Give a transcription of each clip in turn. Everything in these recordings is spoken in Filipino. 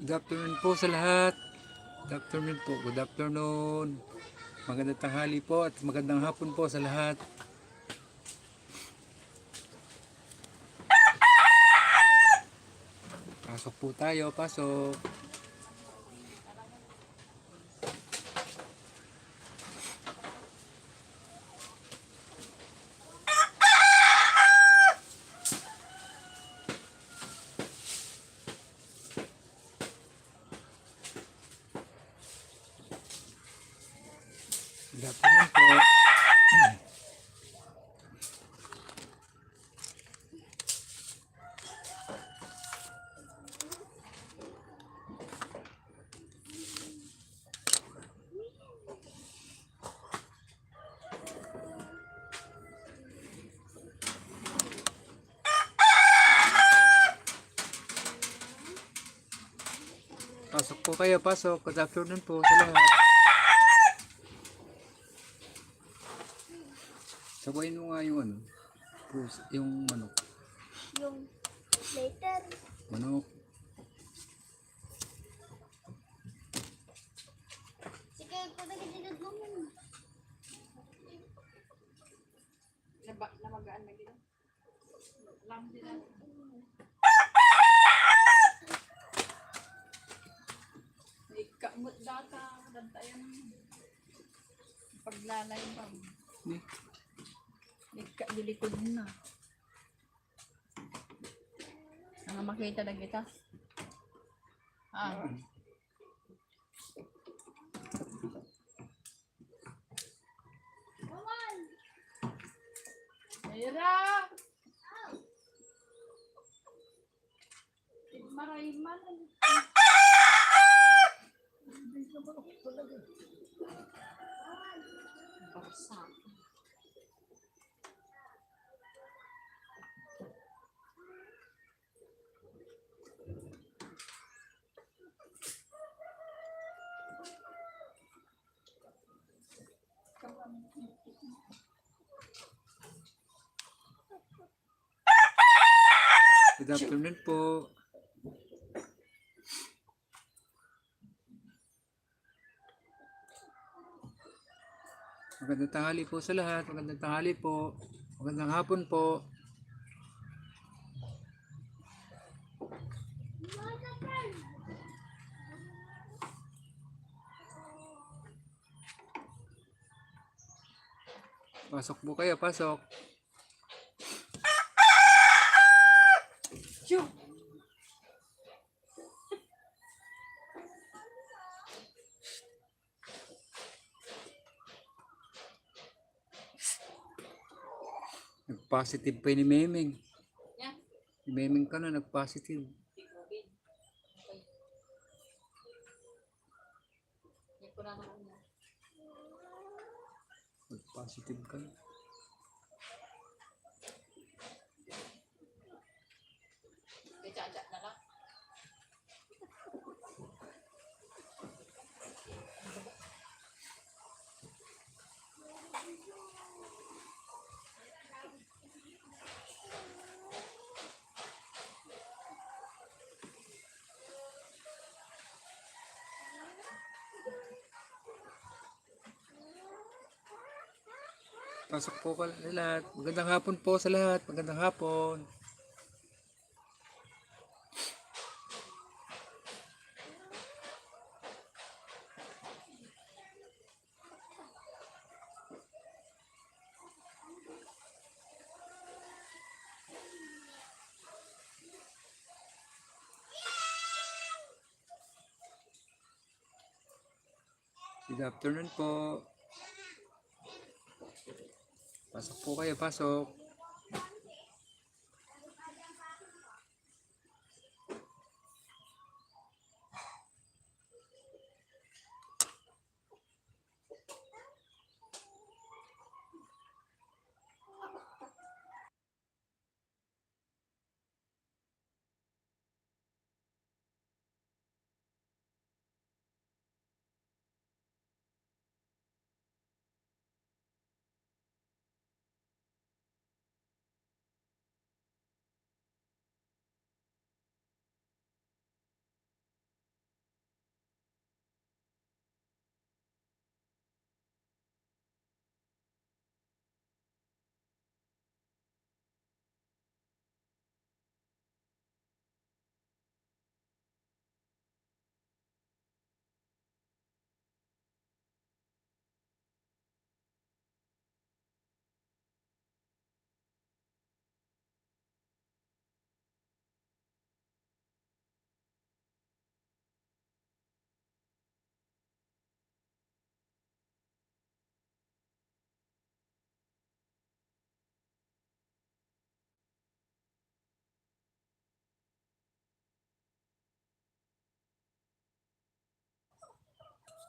Good afternoon po sa lahat. Good afternoon po. Good afternoon. Magandang tanghali po at magandang hapon po sa lahat. Pasok po tayo. Pasok. Good afternoon po. Pasok po kayo. Pasok. Good afternoon po sa lahat. Sabayin mo nga yung ano. Yung manok. Yung later. Manok. Sige, pagkakitinod mo mo. Namagaan na gina. Lang din na. Ikamot data. Dantayan. Paglalay ba? Dilikod na. Ang makita na kita. Ah. Ira! Marayman. Baksak. Good afternoon po. Magandang tanghali po sa lahat. Magandang tanghali po. Magandang hapon po. Pasok po kayo. Pasok. Shoo! Nag-positive pa ni Memeng. Yan. Si Memeng ka na nag-positive. Yan ko na naman na. Nag-positive ka na. Kaya na lang. Pasok po ka sa lahat. Magandang hapon po sa lahat. Magandang hapon. Good afternoon po. Pasok po kayo. Pasok.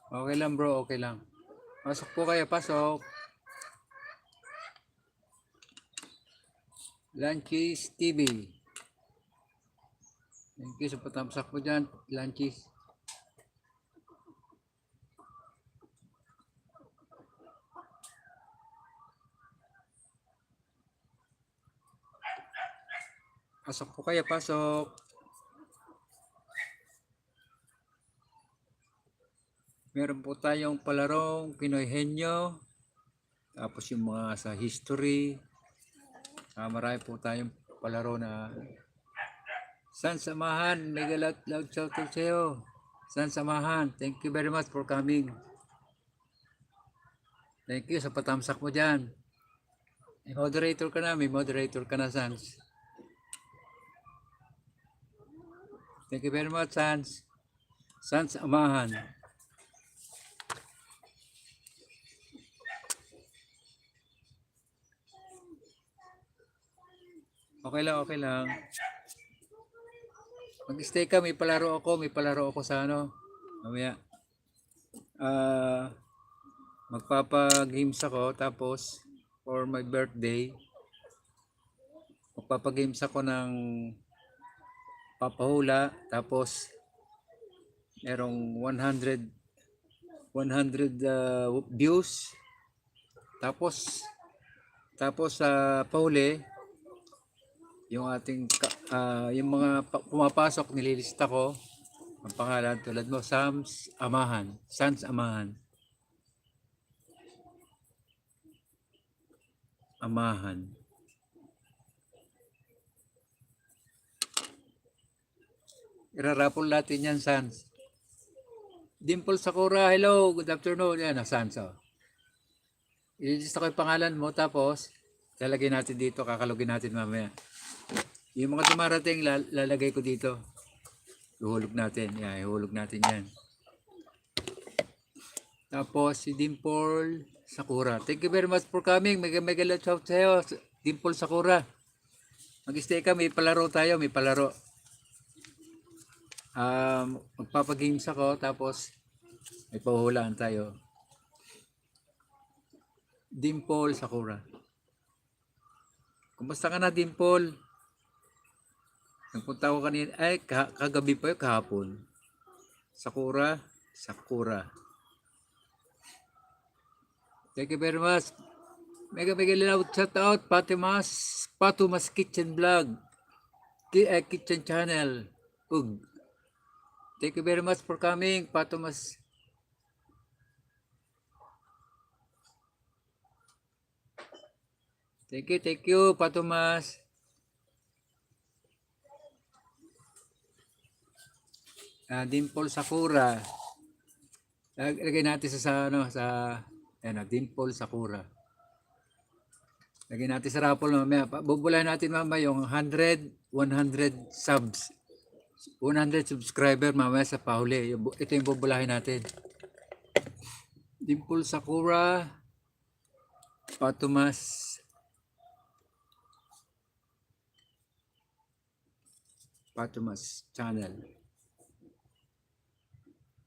Okay lang bro, okay lang. Pasok po kayo, pasok. Lunchies TV. Thank you sa patamsak mo dyan, Lunchies. Pasok po kayo, pasok. Meron po tayong palarong Pinoy Henyo. Tapos yung mga sa history. Marami po tayong palaro na San Samahan. Mega loud shout out sa'yo. San Samahan. Thank you very much for coming. Thank you sa patamsak mo dyan. May moderator ka na. May moderator ka na, Sans. Thank you very much, Sans. Sans Amahan. Okay lang, okay lang. Mag-stay ka, may palaro ako sa ano. Mamaya. Magpapa-games ako, tapos for my birthday, magpapa-games ako ng papahula, tapos merong 100 views, tapos sa pahuli, yung ating yung mga pumapasok nililista ko ang pangalan tulad mo, Sans Amahan. Amahan. Irarapol natin yan, Sans. Dimple Sakura, hello, good afternoon. Yan, Sans. Ililista ko yung pangalan mo, tapos lalagay natin dito, kakalugin natin mamaya. Yung mga dumarating, lalagay ko dito. Ihulog natin. Yan, ihulog natin yan. Tapos si Dimple Sakura. Thank you very much for coming. Mega shout sa'yo, Dimple Sakura. Mag-stay ka, may palaro tayo, may palaro. Magpapagames ako, tapos may pahuhulaan tayo. Dimple Sakura. Kumusta ka na, Dimple? Nagpunta ko kanina, ay kagabi pa yun, kahapon. Sakura. Thank you very much. Mega loud shout out, Patumas Kitchen Vlog. Kitchen Channel. Ug. Thank you very much for coming, Patumas. Thank you, Patumas. Dimple Sakura. Lagay natin sa Dimple Sakura. Lagay natin sa raffle mamaya. Bubulahin natin mamaya yung 100 subs. 100 subscriber mamaya sa pahuli. Ito yung bubulahin natin. Dimple Sakura. Patumas channel.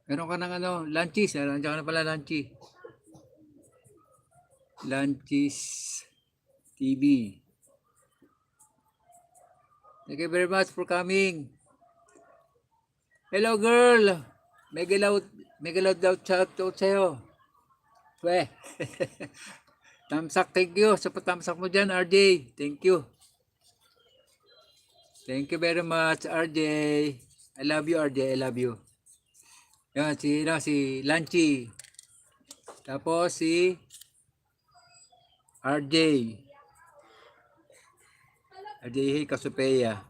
Meron ka ng Lunchies. Nandiyan ka na pala, Lunchies. Lunchies TV. Thank you very much for coming. Hello, girl. Mega loud shout out sa'yo. Weh. Tamsak, thank you sa patamsak mo dyan, RJ. Thank you. Thank you very much, RJ. I love you, RJ. I love you. Yan, si Lanchi. Tapos si RJ. RJ Kasupeya.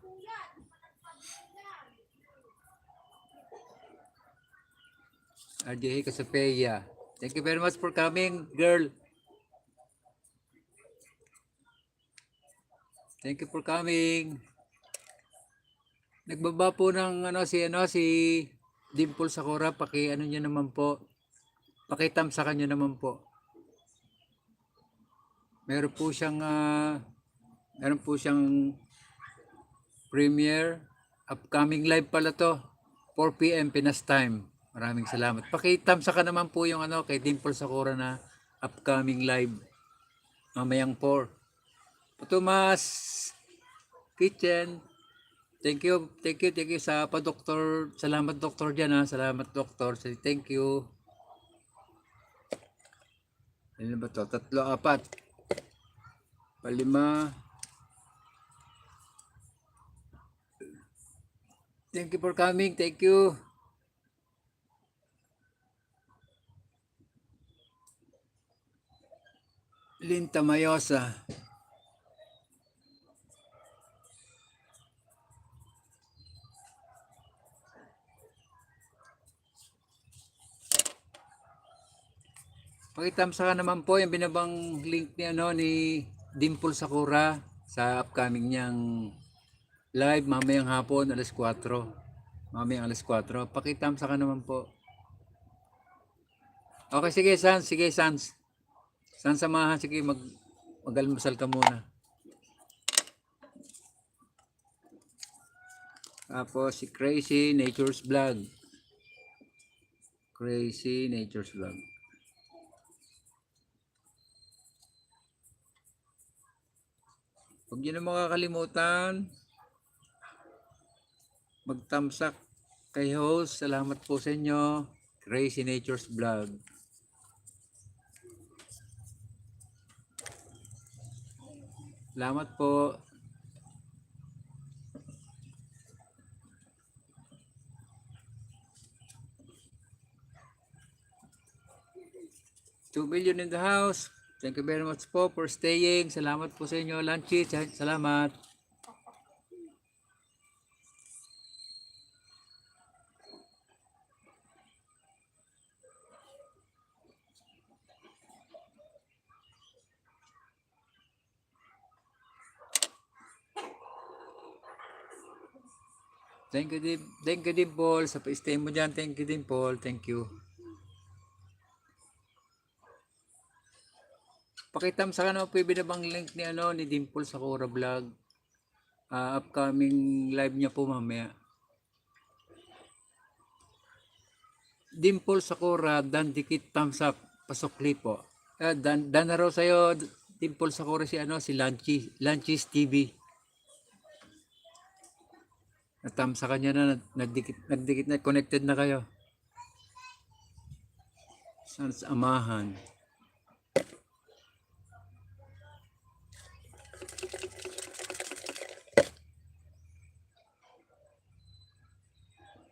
RJ Kasupeya. Thank you very much for coming, girl. Thank you for coming. Nagbaba po ng si Dimple Sakura, niyo naman po. Pakitamsakan niyo naman po. Meron po siyang premiere, upcoming live pala to. 4 PM Pinas time. Maraming salamat. Pakitamsa ka naman po yung ano kay Dimple Sakura na upcoming live mamayang 4. Tomas Kitchen. Thank you sa pa-doktor. Salamat doktor dyan ha. Salamat doktor. Thank you. Ano ba to? 3, 4. 5. Thank you for coming. Thank you. Linta Mayosa. Pakitamsa ka naman po yung binabang link ni ano ni Dimple Sakura sa upcoming niyang live mamayang hapon alas 4. Mamayang alas 4. Pakitamsa ka naman po. Okay, sige Sans. Sige Sans. Sans samahan. Sige mag-almusal ka muna. Tapos si Crazy Nature's Vlog. Crazy Nature's Vlog. Huwag niyo na makakalimutan magtamsak kay host. Salamat po sa inyo. Crazy Nature's Vlog. Salamat po. $2 million in the house. Thank you very much po for staying. Salamat po sa inyo. Lunchy, salamat. Thank you din Paul sa pa-stay mo dyan. Thank you din Paul. Thank you. Pakitamsa ka naman po yung binabang link ni ano ni Dimple Sakura Vlog. Upcoming live niya po mamaya. Dimple Sakura, dan dikit thumbs up. Pasokli po. Dan na raw sa'yo, Dimple Sakura si ano si Lunchies TV. Natamsa ka niya na, nagdikit na, connected na kayo. Saan sa amahan?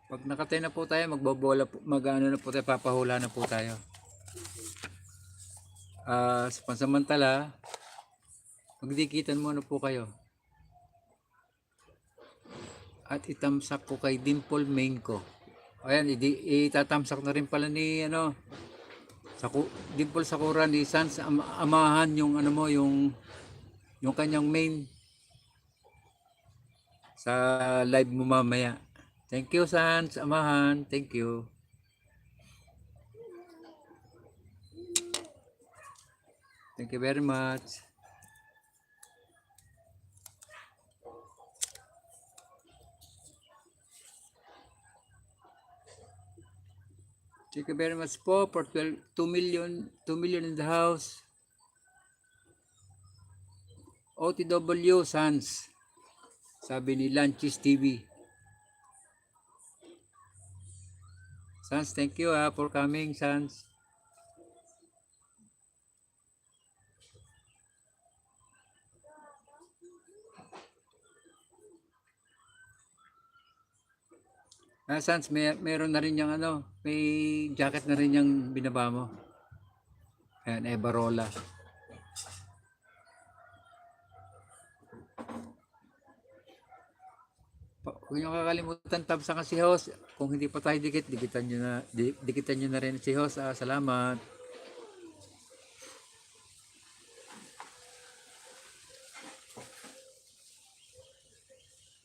Pag nakatay na po tayo, magbobola po, mag-ano na po tayo, papahula na po tayo. Sa pansamantala, magdikitan muna po kayo. At itamsak ko kay Dimple main ko. Ayan, itatamsak na rin pala ni ano, Dimple Sakura ni Sans amahan yung ano mo, yung kanyang main sa live mo mamaya. Thank you Sans, amahan. Thank you. Thank you very much. Thank you very much po for 2 million in the house. OTW Sans. Sabi ni Lunchies TV. Sans, thank you for coming, Sans. Sans, meron na rin yung ano, may jacket na rin yung binaba mo. Ayan, Barola. Huwag niyo kakalimutan tabsa ka si host. Kung hindi pa tayo dikitan nyo na rin si host. Salamat.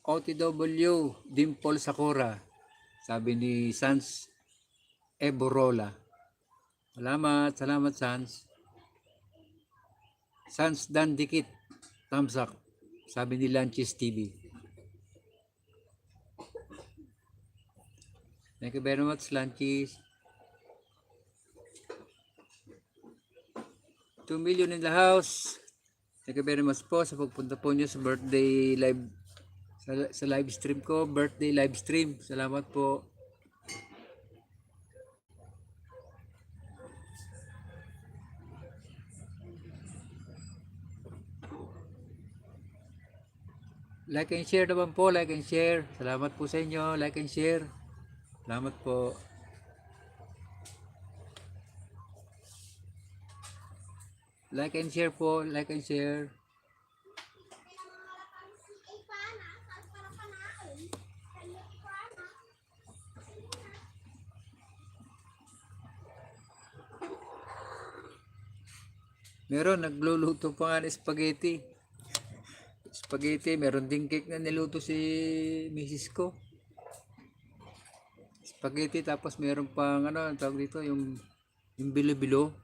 OTW Dimple Sakura. Sabi ni Sans Eborola. Salamat Sans. Sans dan dikit. Thumbs up. Sabi ni Lunchies TV. Thank you very much, Lanchis. 2 million in the house. Thank you very much po sa pagpunta po nyo sa birthday live sa live stream ko, birthday live stream. Salamat po. Like and share naman po, like and share. Salamat po sa inyo, like and share. Salamat po. Like and share po, like and share. Meron, nagluluto pa nga ng spaghetti. Spaghetti, meron ding cake na niluto si Mrs. ko. Spaghetti, tapos meron pang ano, ang tawag dito, yung bilo-bilo.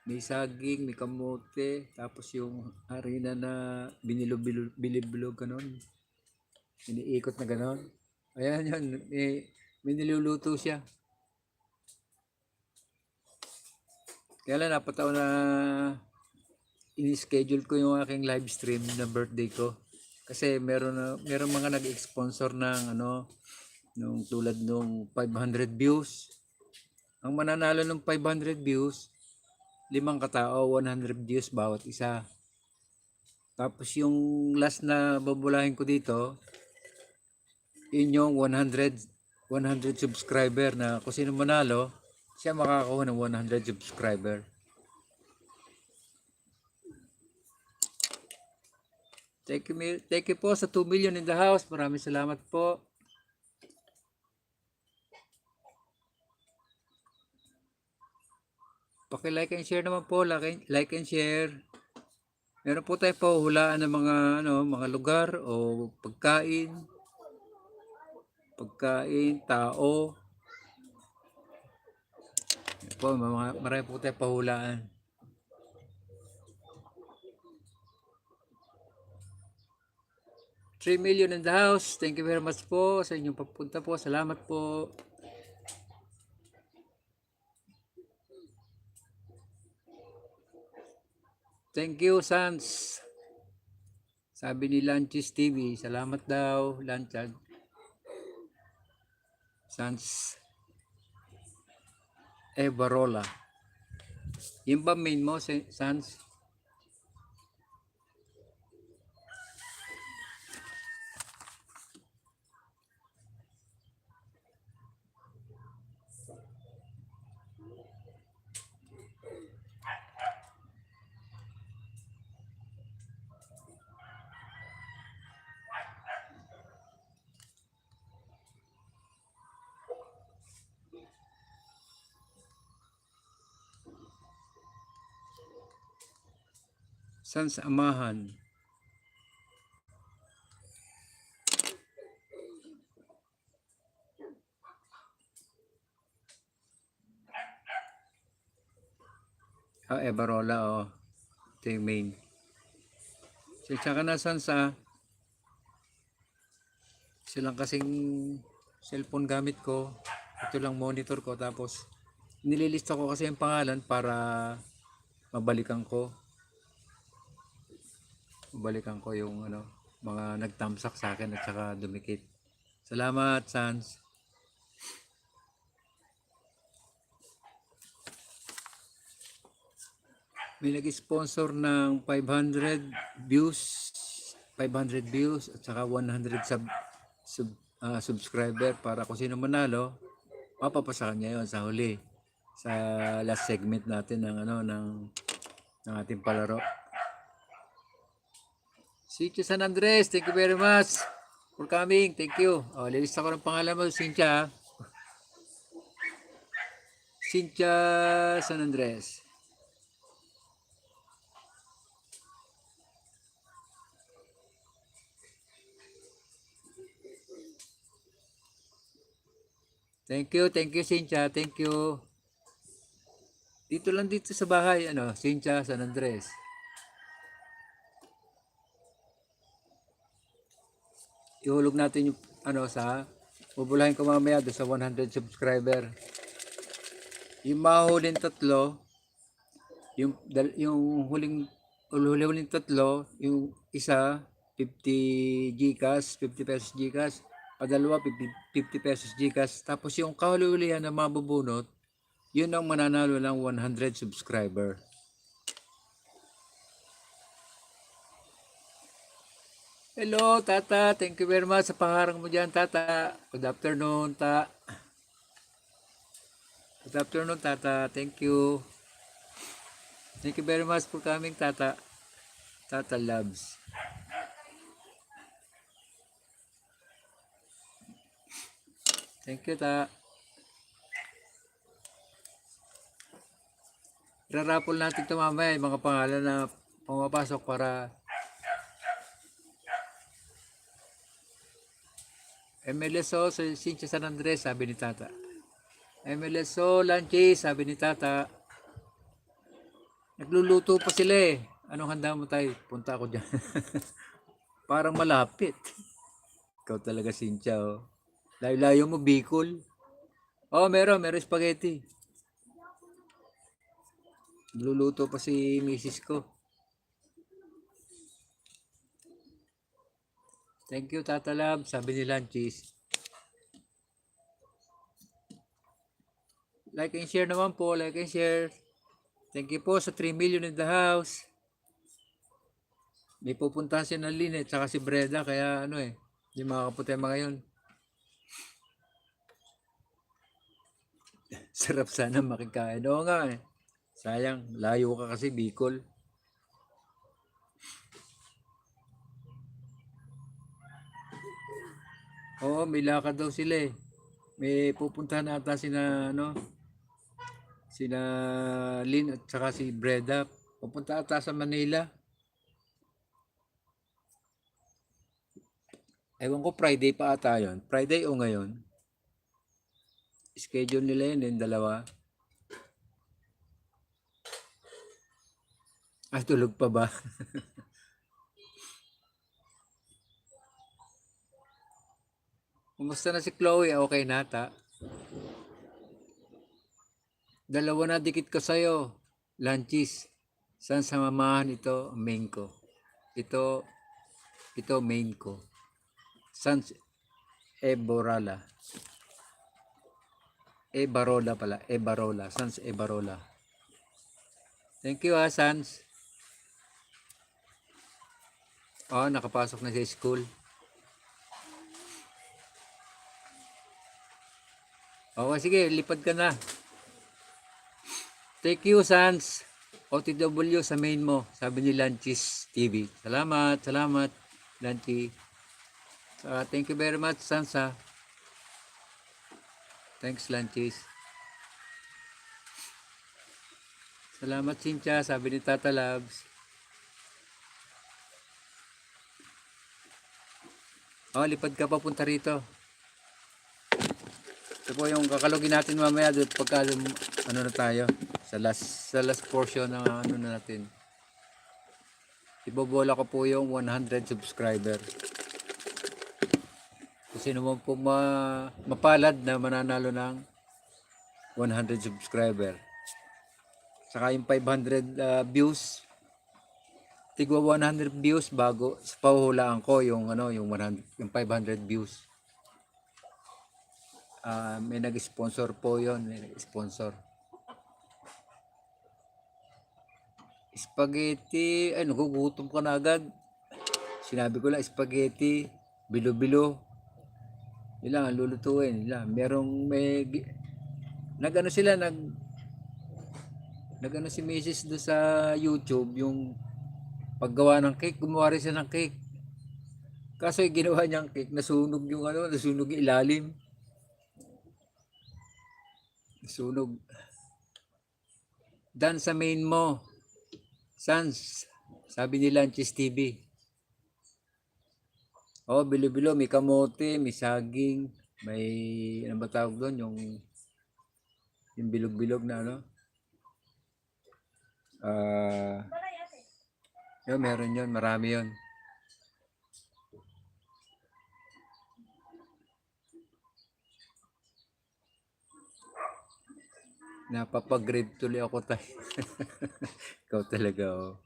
May saging, may kamote, tapos yung harina na binilo-bilo ganon. Iniikot na ganon. Ayan yan, may niluluto siya. Kaya lang napataw na ini-schedule ko yung aking live stream na birthday ko. Kasi meron mga nag-sponsor ng ano, nung tulad nung 500 views. Ang mananalo ng 500 views, 5 katao, 100 views bawat isa. Tapos yung last na babulahin ko dito, yun yung 100 subscriber na kung sino manalo, siya makakakuha ng 100 subscriber. Thank you po sa 2 million in the house. Maraming salamat po. Paki-like and share naman po, like and share. Meron po tayo pahuhulaan ng mga lugar o pagkain, tao. Po, marami po tayo pahulaan. $3 million in the house. Thank you very much po sa inyong pagpunta po. Salamat po. Thank you, Sans. Sabi ni Lanchis TV. Salamat daw, Lanchag. Sans Barola. Yung ba main mo, Sans? Sans Amahan. Barola, oh. Ito yung main. Tsaka na Sans, silang kasing cellphone gamit ko. Ito lang monitor ko. Tapos nililista ko kasi yung pangalan para mabalikan ko yung mga nagtamsak sa akin at saka dumikit. Salamat, Sans. May nag-sponsor ng 500 views at saka 100 subscriber para kung sino manalo, mapapasa kanya yon sa huli, sa last segment natin ng ating palaro. Cynthia San Andres, thank you very much for coming. Thank you. Lilista ko ng pangalan mo, Cynthia. Cynthia San Andres. Thank you Cynthia, thank you. Dito lang dito sa bahay, Cynthia San Andres. Ihulog natin yung sa Bubulahin ko mamaya doon sa 100 subscriber. Yung mahuling tatlo, yung huling tatlo, yung isa 50 GCash, 50 pesos GCash, padalawa 50 pesos GCash. Tapos yung kahuli-hulihan na mabubunot, yun ang mananalo ng 100 subscriber. Hello, Tata. Thank you very much sa pangarang mo dyan, Tata. Good afternoon, Good afternoon, Tata. Thank you. Thank you very much for coming, Tata. Tata loves. Thank you, Ta. Rarapol natin ito mamaya yung mga pangalan na pumapasok para MLSO, Cynthia San Andres, sabi ni Tata. MLSO, Lanchi, sabi ni Tata. Nagluluto pa sila eh. Anong handa mo tayo? Punta ako dyan. Parang malapit. Ikaw talaga, Cynthia. Oh. Layo-layo mo, Bicol. Oh, meron spaghetti. Nagluluto pa si misis ko. Thank you, Tata Lab. Sabi ni Lanchis. Like and share naman po. Like and share. Thank you po sa 3 million in the house. May pupuntahan si Naline at saka si Breda. Kaya ano eh. Hindi makakapunta yung mga yun. Sarap sana makikain. Oo nga eh. Sayang. Layo ka kasi Bicol. Oo, may lakad daw sila eh. May pupuntahan ata sina Lynn at saka si Breda. Pupunta ata sa Manila. Ewan ko Friday pa ata yun. Friday o ngayon. Schedule nila yun yung dalawa. Ah, tulog pa ba? Kumusta na si Chloe? Okay na ata? Dalawa na dikit ko sa'yo. Lanchis. Saan sa mamahan ito? Main ko. Ito main ko. Sans Eborala. Ebarola pala. Ebarola. Sans Ebarola. Thank you Sans. Oh, nakapasok na sa school. Okay, sige, lipad ka na. Thank you, Sans. OTW sa main mo, sabi ni Lanchis TV. Salamat, Lanchi. Thank you very much, Sans. Thanks, Lanchis. Salamat, Cynthia, sabi ni Tata Labs. Oh, lipad ka papunta rito. Ito po yung kakalugin natin mamaya doon pagka ano na tayo sa last portion ng ano na natin. Ibobola ko po yung 100 subscriber. Kasi naman po mapalad na mananalo ng 100 subscriber. Saka yung 500 views. Tigwa 100 views bago sa pahuhulaan ko yung yung 500 views. May nag-sponsor po yon, may nag-sponsor. Spaghetti, ay nagugutom ka na agad. Sinabi ko lang spaghetti, bilo-bilo. Ilang lulutuin, ilang. Nag-ano si Mrs. do sa YouTube yung paggawa ng cake, gumawa rin siya ng cake. Kaso yung ginawa niyang cake, nasunog yung ilalim. Sunog. Dan sa main mo. Sans. Sabi ni Lanchis TV. Oh, bilo-bilo. May kamote, may saging, may, ano ba tawag doon? Yung bilog-bilog na yun, meron yun. Marami yun. Napapag-grade tuloy ako tayo. Ikaw talaga, oh.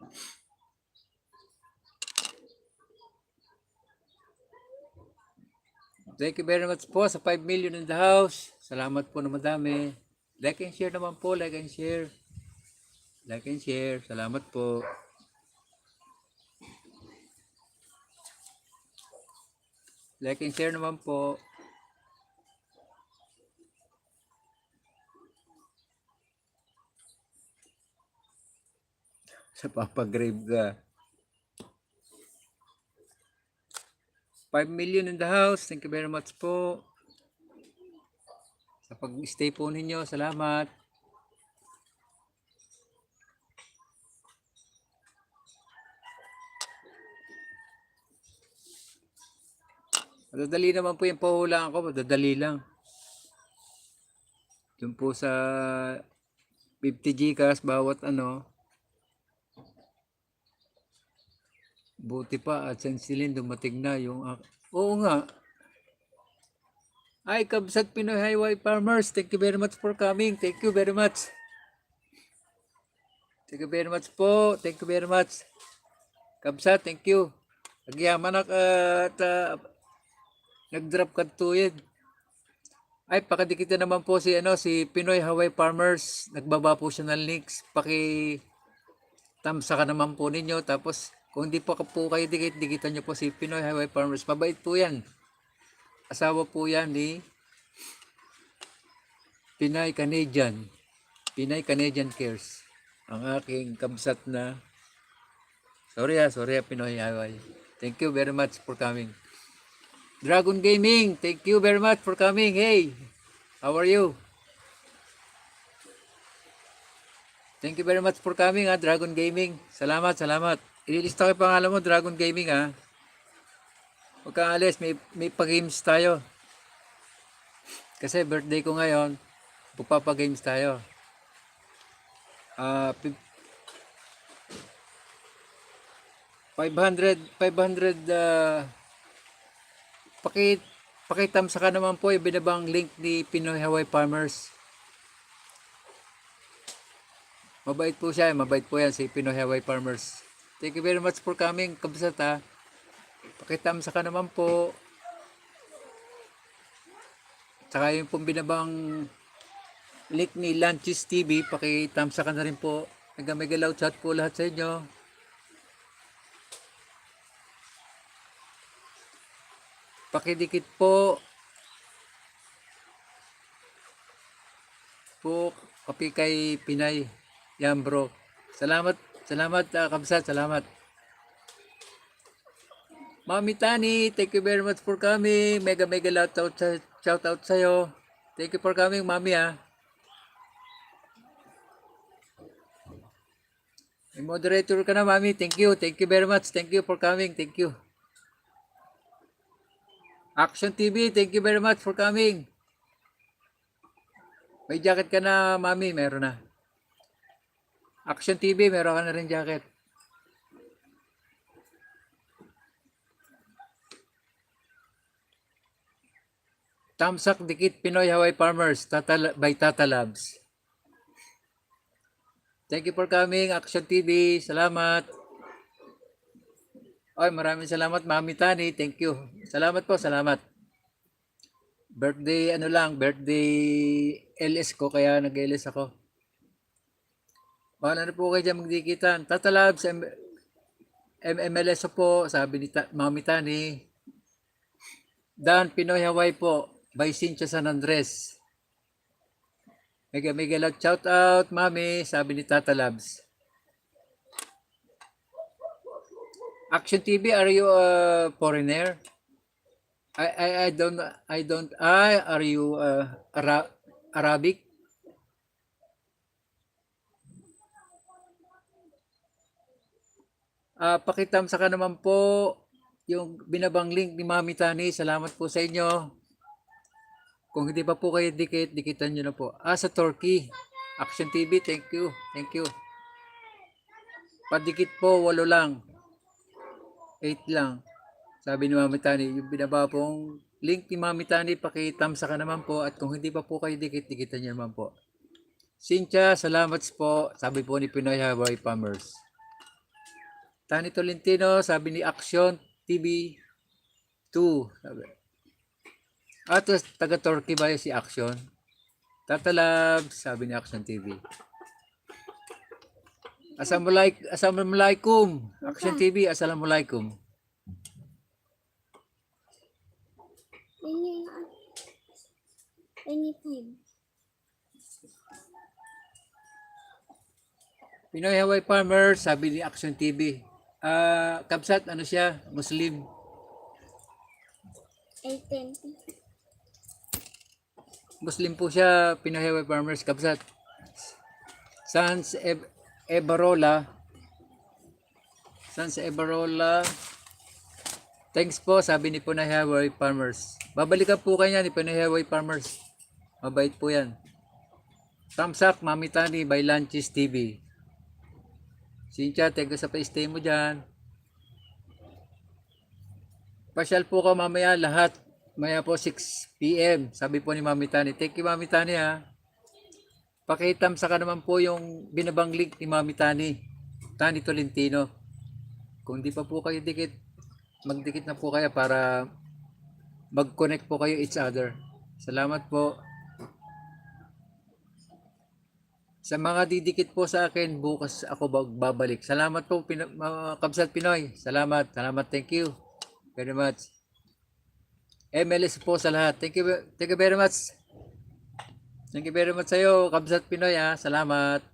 Thank you very much po sa 5 million in the house. Salamat po na madami. Like and share naman po, like and share. Like and share. Salamat po. Like and share naman po. Sa papagrave ka. 5 million in the house. Thank you very much po. Sa pag-stay po ninyo. Salamat. Madadali naman po yung pahulaan ko. Madadali lang. Doon po sa 50 Gcash bawat ano. Buti pa at Sensilin dumating na yung... Oo nga. Ay, Kabsat Pinoy Highway Farmers. Thank you very much for coming. Thank you very much. Thank you very much po. Thank you very much. Kabsat, thank you. Nagyaman at nag-drop ka tuyid. Ay, pakadikita naman po si Pinoy Hawaii Farmers. Nagbaba po siya ng links. Tamsa ka naman po ninyo. Tapos, kung hindi pa po kayo dikitan nyo po si Pinoy Hawaii Farmers. Mabait po yan. Asawa po yan ni Pinay Canadian. Pinay Canadian Cares. Ang aking kabsat na... Sorry Pinoy Hawaii. Thank you very much for coming. Dragon Gaming, thank you very much for coming. Hey, how are you? Thank you very much for coming, Dragon Gaming. Salamat. Ililista ko yung pangalan mo, Dragon Gaming, ha. Huwag kang alis, may pag-games tayo. Kasi birthday ko ngayon, pagpapag-games tayo. 500 pakitamsa ka naman po yung binabang link ni Pinoy Hawaii Farmers. Mabait po siya, mabait po yan si Pinoy Hawaii Farmers. Thank you very much for coming, kabsat, ha. Pakitamsa ka naman po. Tsaka yung pong binabang link ni Lunches TV, pakitamsa ka na rin po. Mega loud chat po lahat sa inyo. Pakidikit po kapi kay Pinay. Yan, bro. Salamat kabsat, salamat. Mami Tani, thank you very much for coming. Mega shout out sa'yo. Thank you for coming, Mami, ha. May moderator ka na, Mami. Thank you very much. Thank you for coming. Thank you. Action TV, thank you very much for coming. May jacket ka na, Mami, meron na. Action TV, meron ka na rin jacket. Tamsak Dikit Pinoy Hawaii Farmers by Tata Labs. Thank you for coming, Action TV. Salamat. Ay, maraming salamat, Mami Tani. Thank you. Salamat po, salamat. Birthday LS ko, kaya nag-LS ako. Bahala na po kayo dyan magdikitan. Tata Labs, MMLS po, sabi ni Mami Tani. Dan Pinoy Hawaii po, by Cynthia San Andres. Mega loud shout out, Mami, sabi ni Tata Labs. Action TV, are you a foreigner? I don't. Are you Arabic? Pakitamsa ka naman po yung binabang link ni Mami Tani. Salamat po sa inyo. Kung hindi pa po kayo dikitan nyo na po. Sa Turkey. Action TV, thank you. Padikit po, 8 lang. 8 lang. Sabi ni Mami Tani, yung binaba pong link ni Mami Tani, pakitamsa ka naman po. At kung hindi pa po kayo dikitan nyo naman po. Cynthia, salamat po. Sabi po ni Pinoy Hawaii Farmers. Tani Tolentino, sabi ni Action TV 2. Sabi. Taga Turkey ba yung si Action? Tatalab, sabi ni Action TV. Assalamualaikum. Action TV, assalamualaikum. Anytime. Pinoy Hawaii Farmers, sabi ni Action TV. Kabsat, ano siya? Muslim. 8:20. Muslim po siya, Pinoy Hawaii Farmers, Kabsat. Sans Ebarola. Sans Ebarola. Thanks po, sabi ni Pinoy Hawaii Farmers. Babalikan po kanya ni Pinoy Hawaii Farmers. Mabait po yan. Thumbs up, Mami Tani by Lanchis TV. Cynthia, teka sa pa-stay mo dyan. Pasyal po ka mamaya lahat. Maya po 6 PM. Sabi po ni Mami Tani. Thank you Mami Tani ha. Pakitamsa ka naman po yung binabanglig ni Mami Tani. Tani Tolentino. Kung di pa po kayo dikit, magdikit na po kayo para mag-connect po kayo each other. Salamat po. Sa mga didikit po sa akin, bukas ako babalik. Salamat po, mga Kabsat Pinoy. Salamat. Thank you very much. MLS po sa lahat. Thank you very much. Thank you very much sa iyo, Kabsat Pinoy ha. Salamat.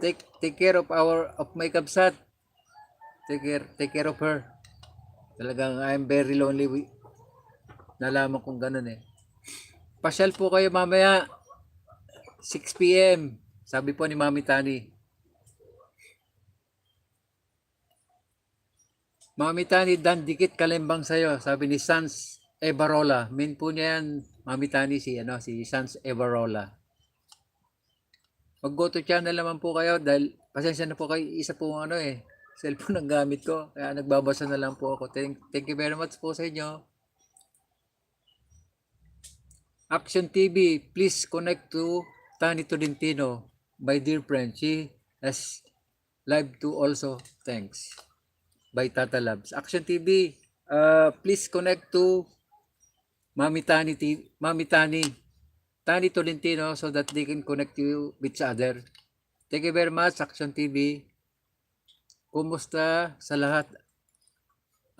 Take care of my Kabsat. Take care of her. Talagang I'm very lonely. Nalaman kong ganun eh. Pasyal po kayo mamaya. 6 PM. Sabi po ni Mami Tani. Mami Tani, dan dikit kalimbang sa'yo. Sabi ni Sans Ebarola. Min po niya yan, Mami Tani, si Sans Ebarola. Mag-go to channel naman po kayo dahil pasensya na po kayo. Isa po cellphone ang gamit ko. Kaya nagbabasa na lang po ako. Thank you very much po sa inyo. Action TV, please connect to Tani Tolentino, my dear friend. She has live too also. Thanks. By Tata Labs. Action TV, please connect to Mami Tani Tolentino so that they can connect you with each other. Thank you very much, Action TV. Kumusta sa lahat?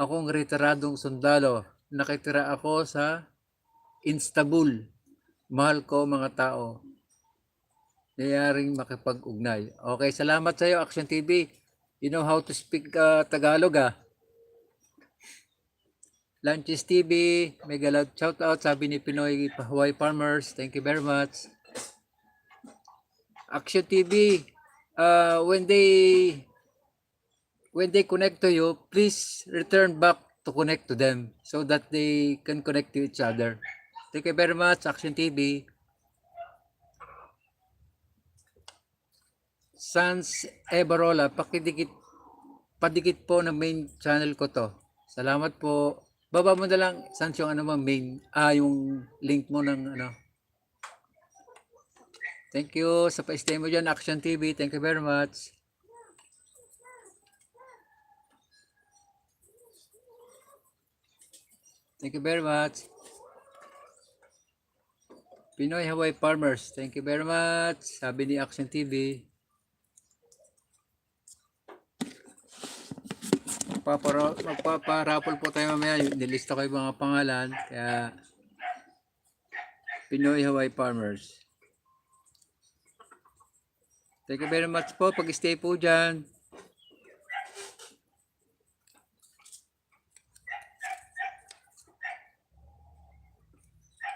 Akong retiradong sundalo. Nakitira ako sa Istanbul. Mahal ko mga tao. Nayaring makipag-ugnay. Okay, salamat sa iyo, Action TV. You know how to speak Tagalog Lanchis TV, mega loud shout out, sabi ni Pinoy Hawaii Farmers. Thank you very much. Action TV, when they connect to you, please return back to connect to them so that they can connect to each other. Thank you very much, Action TV. Sans Ebarola, padikit po ng main channel ko to. Salamat po. Baba mo na lang, Sans, yung yung link mo ng Thank you sa pa-stay mo dyan, Action TV. Thank you very much. Thank you very much. Pinoy Hawaii Farmers. Thank you very much. Sabi ni Action TV. Magpaparapol po tayo mamaya. Nilista ko yung mga pangalan. Kaya Pinoy Hawaii Farmers. Thank you very much po. Pag-stay po dyan.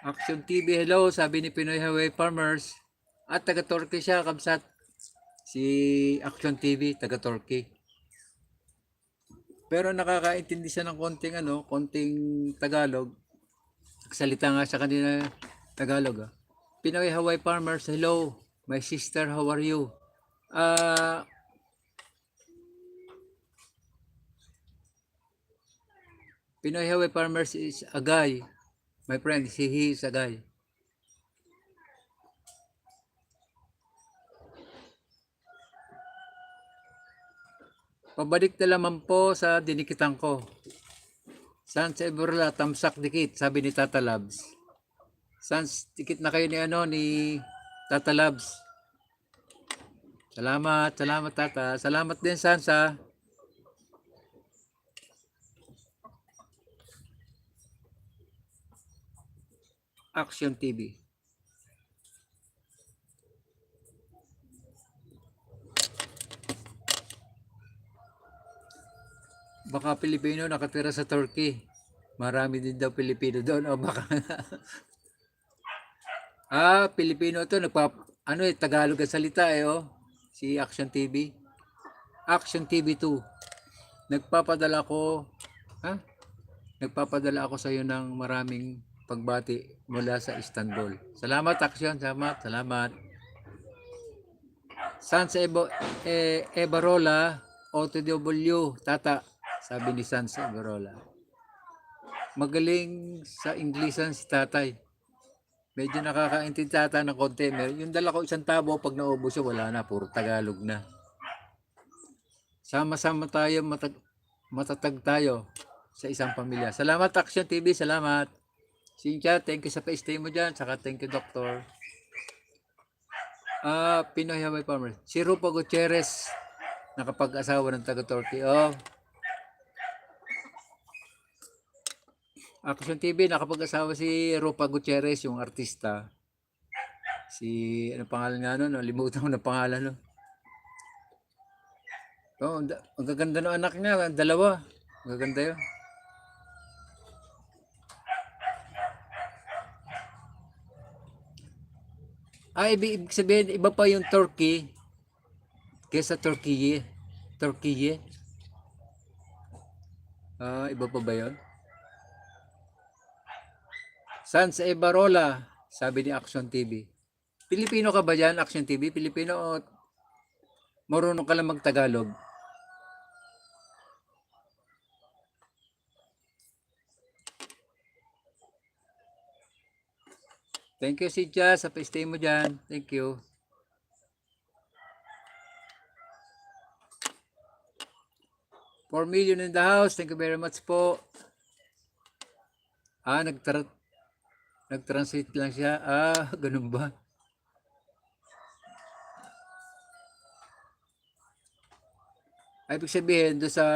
Action TV, hello. Sabi ni Pinoy Hawaii Farmers. At taga-Turkey siya, Kabsat. Si Action TV, taga-Turkey. Pero nakakaintindi siya ng konting Tagalog. Salita nga siya kanina Tagalog. Pinoy Hawaii Farmers, hello. My sister, how are you? Pinoy Hawaii Farmers is a guy. My friend, he is a guy. Pabalik na naman po sa dinikitan ko. Sans Eborla, tamsak dikit, sabi ni Tata Labs. Sans, dikit na kayo ni ni Tata Labs. Salamat, salamat Tata. Salamat din Sans ha. Action TV. Baka Pilipino nakatira sa Turkey. Marami din daw Pilipino doon. O baka Pilipino to, Tagalog ang salita si Action TV. Action TV 2. Nagpapadala ako sa iyo ng maraming pagbati mula sa Istanbul. Salamat Action, salamat. Sans Ebarola, OTW, Tata, sabi ni Sans Ebarola. Magaling sa Inglesan si Tatay. Medyo nakakaintindi Tata ng konti. Yung dala ko isang tabo, pag naubos siya, wala na. Puro Tagalog na. Sama-sama tayo, matatag tayo sa isang pamilya. Salamat Action TV, salamat. Cynthia, thank you sa pa-stay mo dyan. Saka thank you, Doctor. Pinoy Hawaii Farmer. Si Rupa Gutierrez, nakapag-asawa ng taga-Turkey. Action TV, nakapag-asawa si Rupa Gutierrez, yung artista. Ano pangalan nga nun? Limutan ko na pangalan. Ang gaganda ng anak niya, dalawa. Ang gaganda yun. Ibig sabihin, iba pa yung Turkey kesa Turkey. Iba pa ba yun? Sans Ebarola, sabi ni Action TV. Pilipino ka ba dyan, Action TV? Pilipino o marunong ka lang mag-Tagalog? Thank you, Sidja, sa pa-stay mo dyan. Thank you. $4 million in the house. Thank you very much po. Nag-translate lang siya. Ganun ba? Ibig sabihin, doon sa,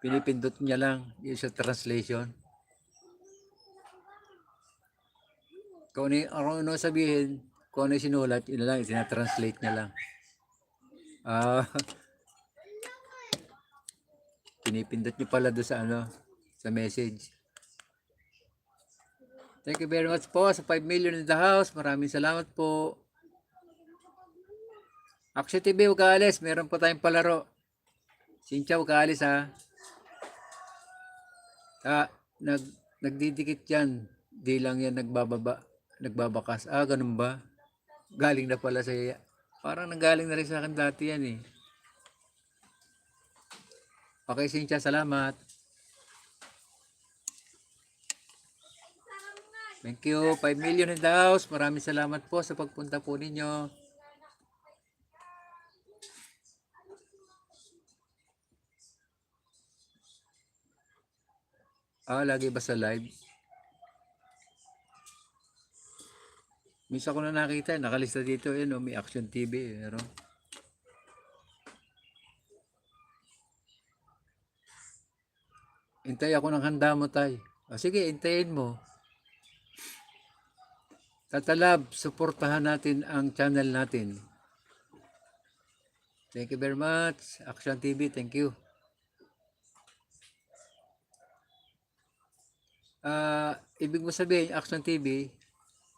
pinipindot niya lang yung sa translation. Kung ano sabihin, kung ano sinulat, yun lang, itinatranslate niya lang. Pinipindot niyo pala doon sa sa message. Thank you very much po sa 5 million in the house. Maraming salamat po. Action TV, huwag ka alis. Meron po tayong palaro. Cynthia, huwag ka alis ha. Nagdidikit yan. Di lang yan nagbabakas. Ganun ba? Galing na pala sa iya. Parang nanggaling na rin sa akin dati yan Okay, Cynthia, salamat. Thank you. 5 million in the house. Maraming salamat po sa pagpunta po ninyo. Lagi ba sa live? Minsan ko na nakita, nakalista dito, may Action TV. Hintay ako ng handa mo, tay. Sige, hintayin mo. Tata Lab, suportahan natin ang channel natin. Thank you very much. Action TV, thank you. Ibig mo sabihin, Action TV,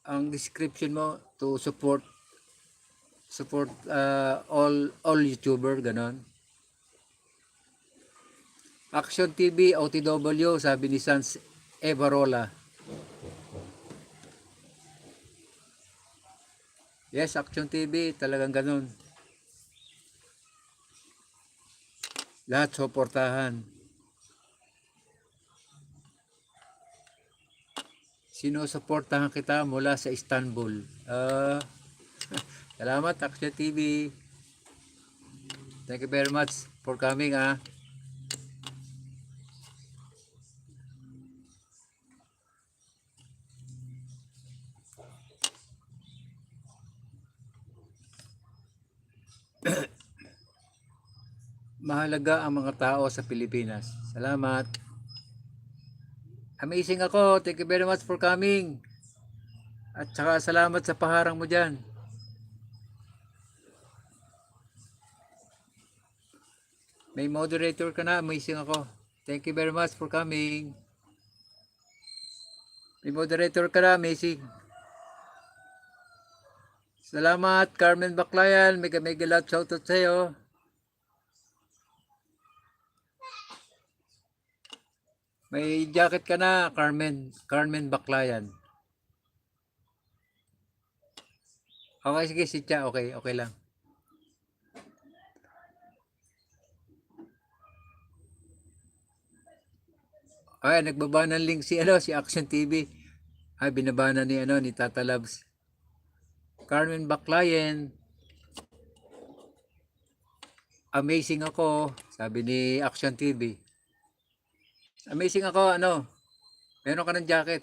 ang description mo to support all YouTuber, ganon. Action TV, OTW, sabi ni Sans Ebarola. Yes, Action TV, talagang ganun. Lahat suportahan. Sinusuportahan kita mula sa Istanbul. Salamat, Action TV. Thank you very much for coming ah. Mahalaga ang mga tao sa Pilipinas. Salamat. Amazing ako. Thank you very much for coming. At saka salamat sa paharang mo dyan. May moderator ka na. Amazing ako. Thank you very much for coming. May moderator ka na. Amazing. Salamat Carmen Baclayan. Mega mega love shoutout sa'yo. May jacket ka na, Carmen Baclayan. Okay, sige, sitya. Okay, okay lang. Ay, nagbaba ng link si Action TV. Ay, binaba na ni Tata Labs. Carmen Baclayan. Amazing ako, sabi ni Action TV. Amazing ako, meron ka ng jacket.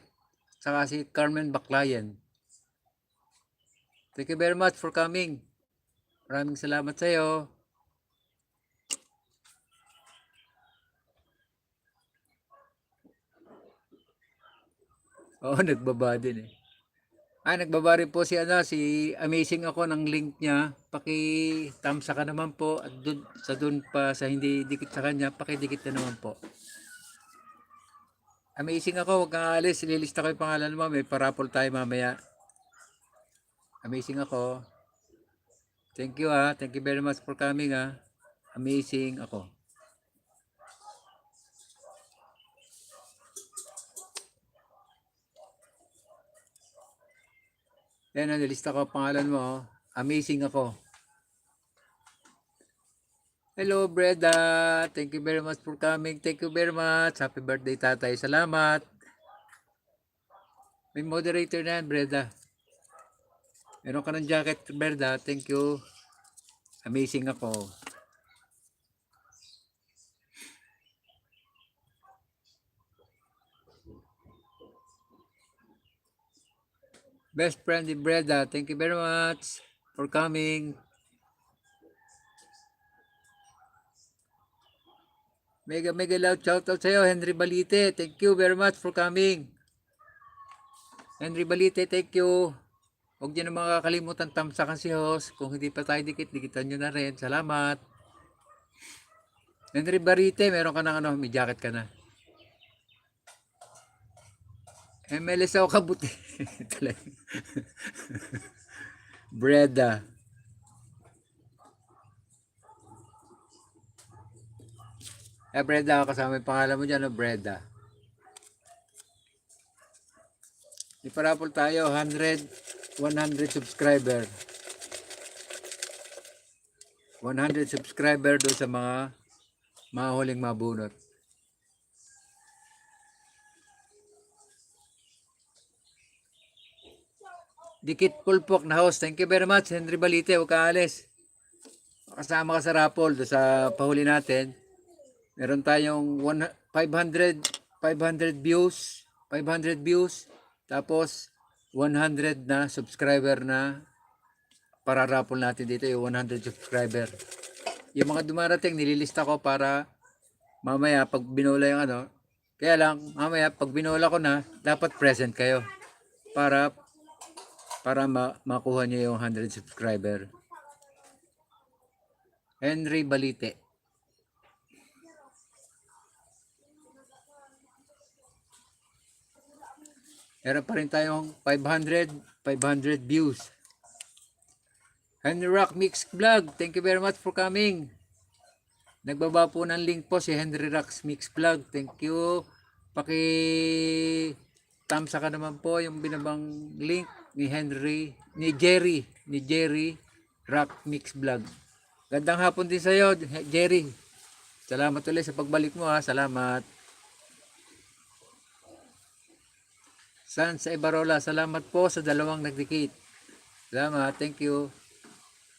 Saka si Carmen Baclayan. Thank you very much for coming. Maraming salamat sa iyo. Oo, nagbaba din eh. Nagbaba rin po si Amazing ako ng link niya. Paki-thumbs ka naman po at dun pa sa hindi dikit sa kanya, paki-dikit na naman po. Amazing ako, huwag kang aalis. Ililista ko yung pangalan mo. May parapol tayo mamaya. Amazing ako. Thank you Thank you very much for coming Amazing ako. Yan, nilista ko ang pangalan mo. Amazing ako. Hello, Breda. Thank you very much for coming. Thank you very much. Happy birthday, tatay. Salamat. May moderator na yan, Breda. Meron ka ng jacket, Breda. Thank you. Amazing ako. Best friend in Breda. Thank you very much for coming. Mega mega loud shoutout sa iyo, Henry Balite. Thank you very much for coming. Henry Balite, thank you. Huwag niyo na makakalimutan tamsakan si host. Kung hindi pa tayo dikitan nyo na rin. Salamat. Henry Balite, meron ka ng may jacket ka na. MLS ako kabuti. Breda. Breda, kasama yung pangalan mo dyan, Breda. Iparapol tayo, 100 subscriber. 100 subscriber doon sa mga huling mabunot. Dikit Pulpok na host. Thank you very much, Henry Balite. Huwag ka alis. Kasama ka sa rapol doon sa pahuli natin. Meron tayong 500 views, tapos 100 na subscriber na para raffle natin dito yung 100 subscriber. Yung mga dumarating nililista ko para mamaya pag binola yung kaya lang mamaya pag binola ko na dapat present kayo para makuha niyo yung 100 subscriber. Henry Balite. Meron pa rin tayong 500 views. Henry Rock Mix Vlog, thank you very much for coming. Nagbaba po ng link po si Henry Rock Mix Vlog. Thank you. Tamsa ka naman po yung binabang link ni Jerry Rock Mix Vlog. Gandang hapon din sa iyo, Jerry. Salamat ulit sa pagbalik mo Salamat. San sa Ibarola, salamat po sa dalawang nagdikit. Salamat, thank you.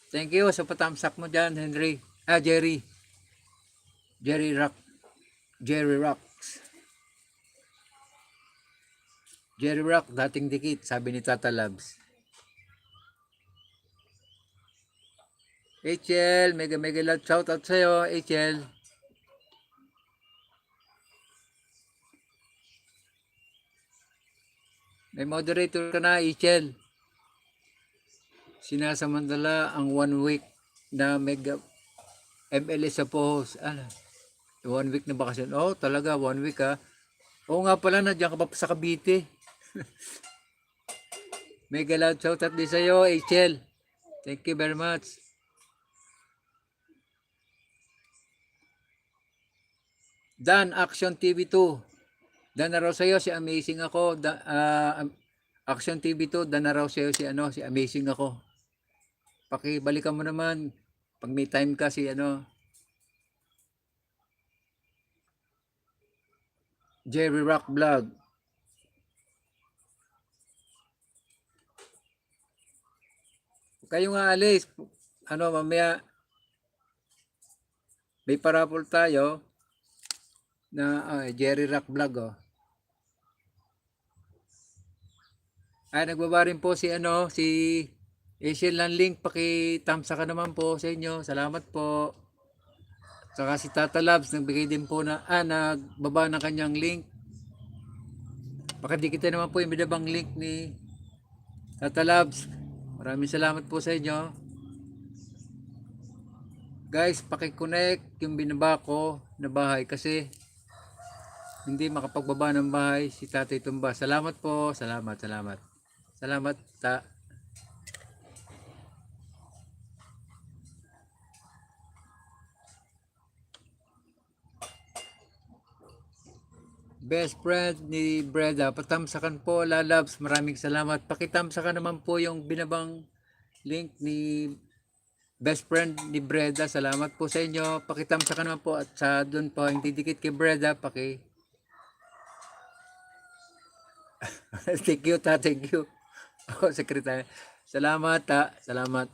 Thank you sa patamsak mo dyan, Henry. Jerry. Jerry Rock. Jerry Rocks. Jerry Rock, dating dikit, sabi ni Tata Labs. HL, mega mega love shoutout sa'yo, HL. May moderator ka na, HL. Sinasamantala ang 1 week na mega MLS sa post. Ano? 1 week na bakasyon. Oh, talaga, 1 week ha. Oo nga pala, nandiyan ka pa sa Cavite. Mega loud shoutout din sa'yo, HL. Thank you very much. Dan, Action TV 2. Dan na raw sa'yo, si Amazing ako. Action TV 2, dan na raw sa'yo si Amazing ako. Pakibalikan mo naman. Pag may time ka si Jerry Rock Vlog. Kayo nga alis. Mamaya may parapol tayo na Jerry Rock Vlog oh. Ay, nagbaba rin po si Asian Land Link. Paki-thumbs ka naman po sa inyo. Salamat po. Saka si Tata Labs, nagbigay din po nagbaba ng kanyang link. Pakidikita naman po yung binabang link ni Tata Labs. Maraming salamat po sa inyo. Guys, paki-connect yung binaba ko na bahay kasi hindi makapagbaba ng bahay si Tatay Tumba. Salamat po. Salamat. Salamat ta. Best friend ni Breda, patamsakan po lalabs, maraming salamat. Pakitamsakan naman po yung binabang link ni best friend ni Breda, salamat po sa inyo. Pakitamsakan naman po at sa doon po hindi dikit kay Breda, thank you ta, thank you. Oh, sekretary. Salamat ta, salamat.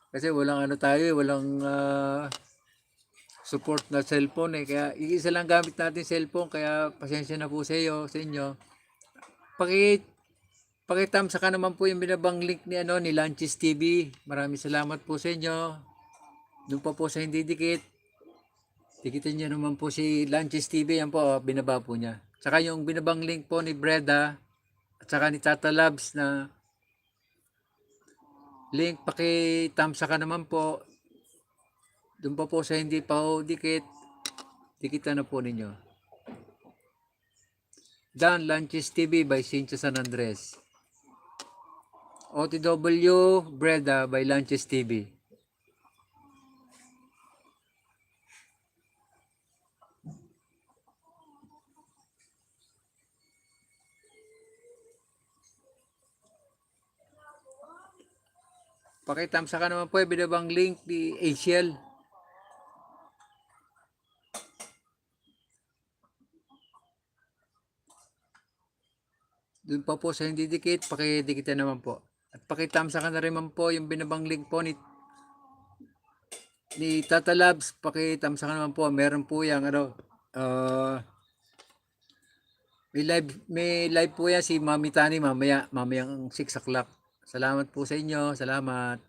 Kasi walang walang support na cellphone kaya iisa lang gamit natin cellphone kaya pasensya na po sa inyo. Pakitams ka naman po yung binabang link ni Lanchis TV. Maraming salamat po sa inyo. Doon po sa hindi dikit. Dikitin niyo naman po si Lanchis TV, yan po binaba po niya. Saka yung binabang link po ni Breda at saka ni Tata Labs na link, pakitams ka naman po. Doon po sa hindi pa dikit, dikitan na po ninyo. Dan Lanchis TV by Cynthia San Andres. OTW Breda by Lanchis TV. Pakitamsa ka naman po yung binabang link ni ACL. Doon po sa hindi dikit, pakidikitan naman po. At pakitamsa ka na rin man po yung binabang link po ni Tata Labs. Pakitamsa ka naman po. Meron po yung may live po yan si Mami Tani mamayang 6 o'clock. Salamat po sa inyo. Salamat.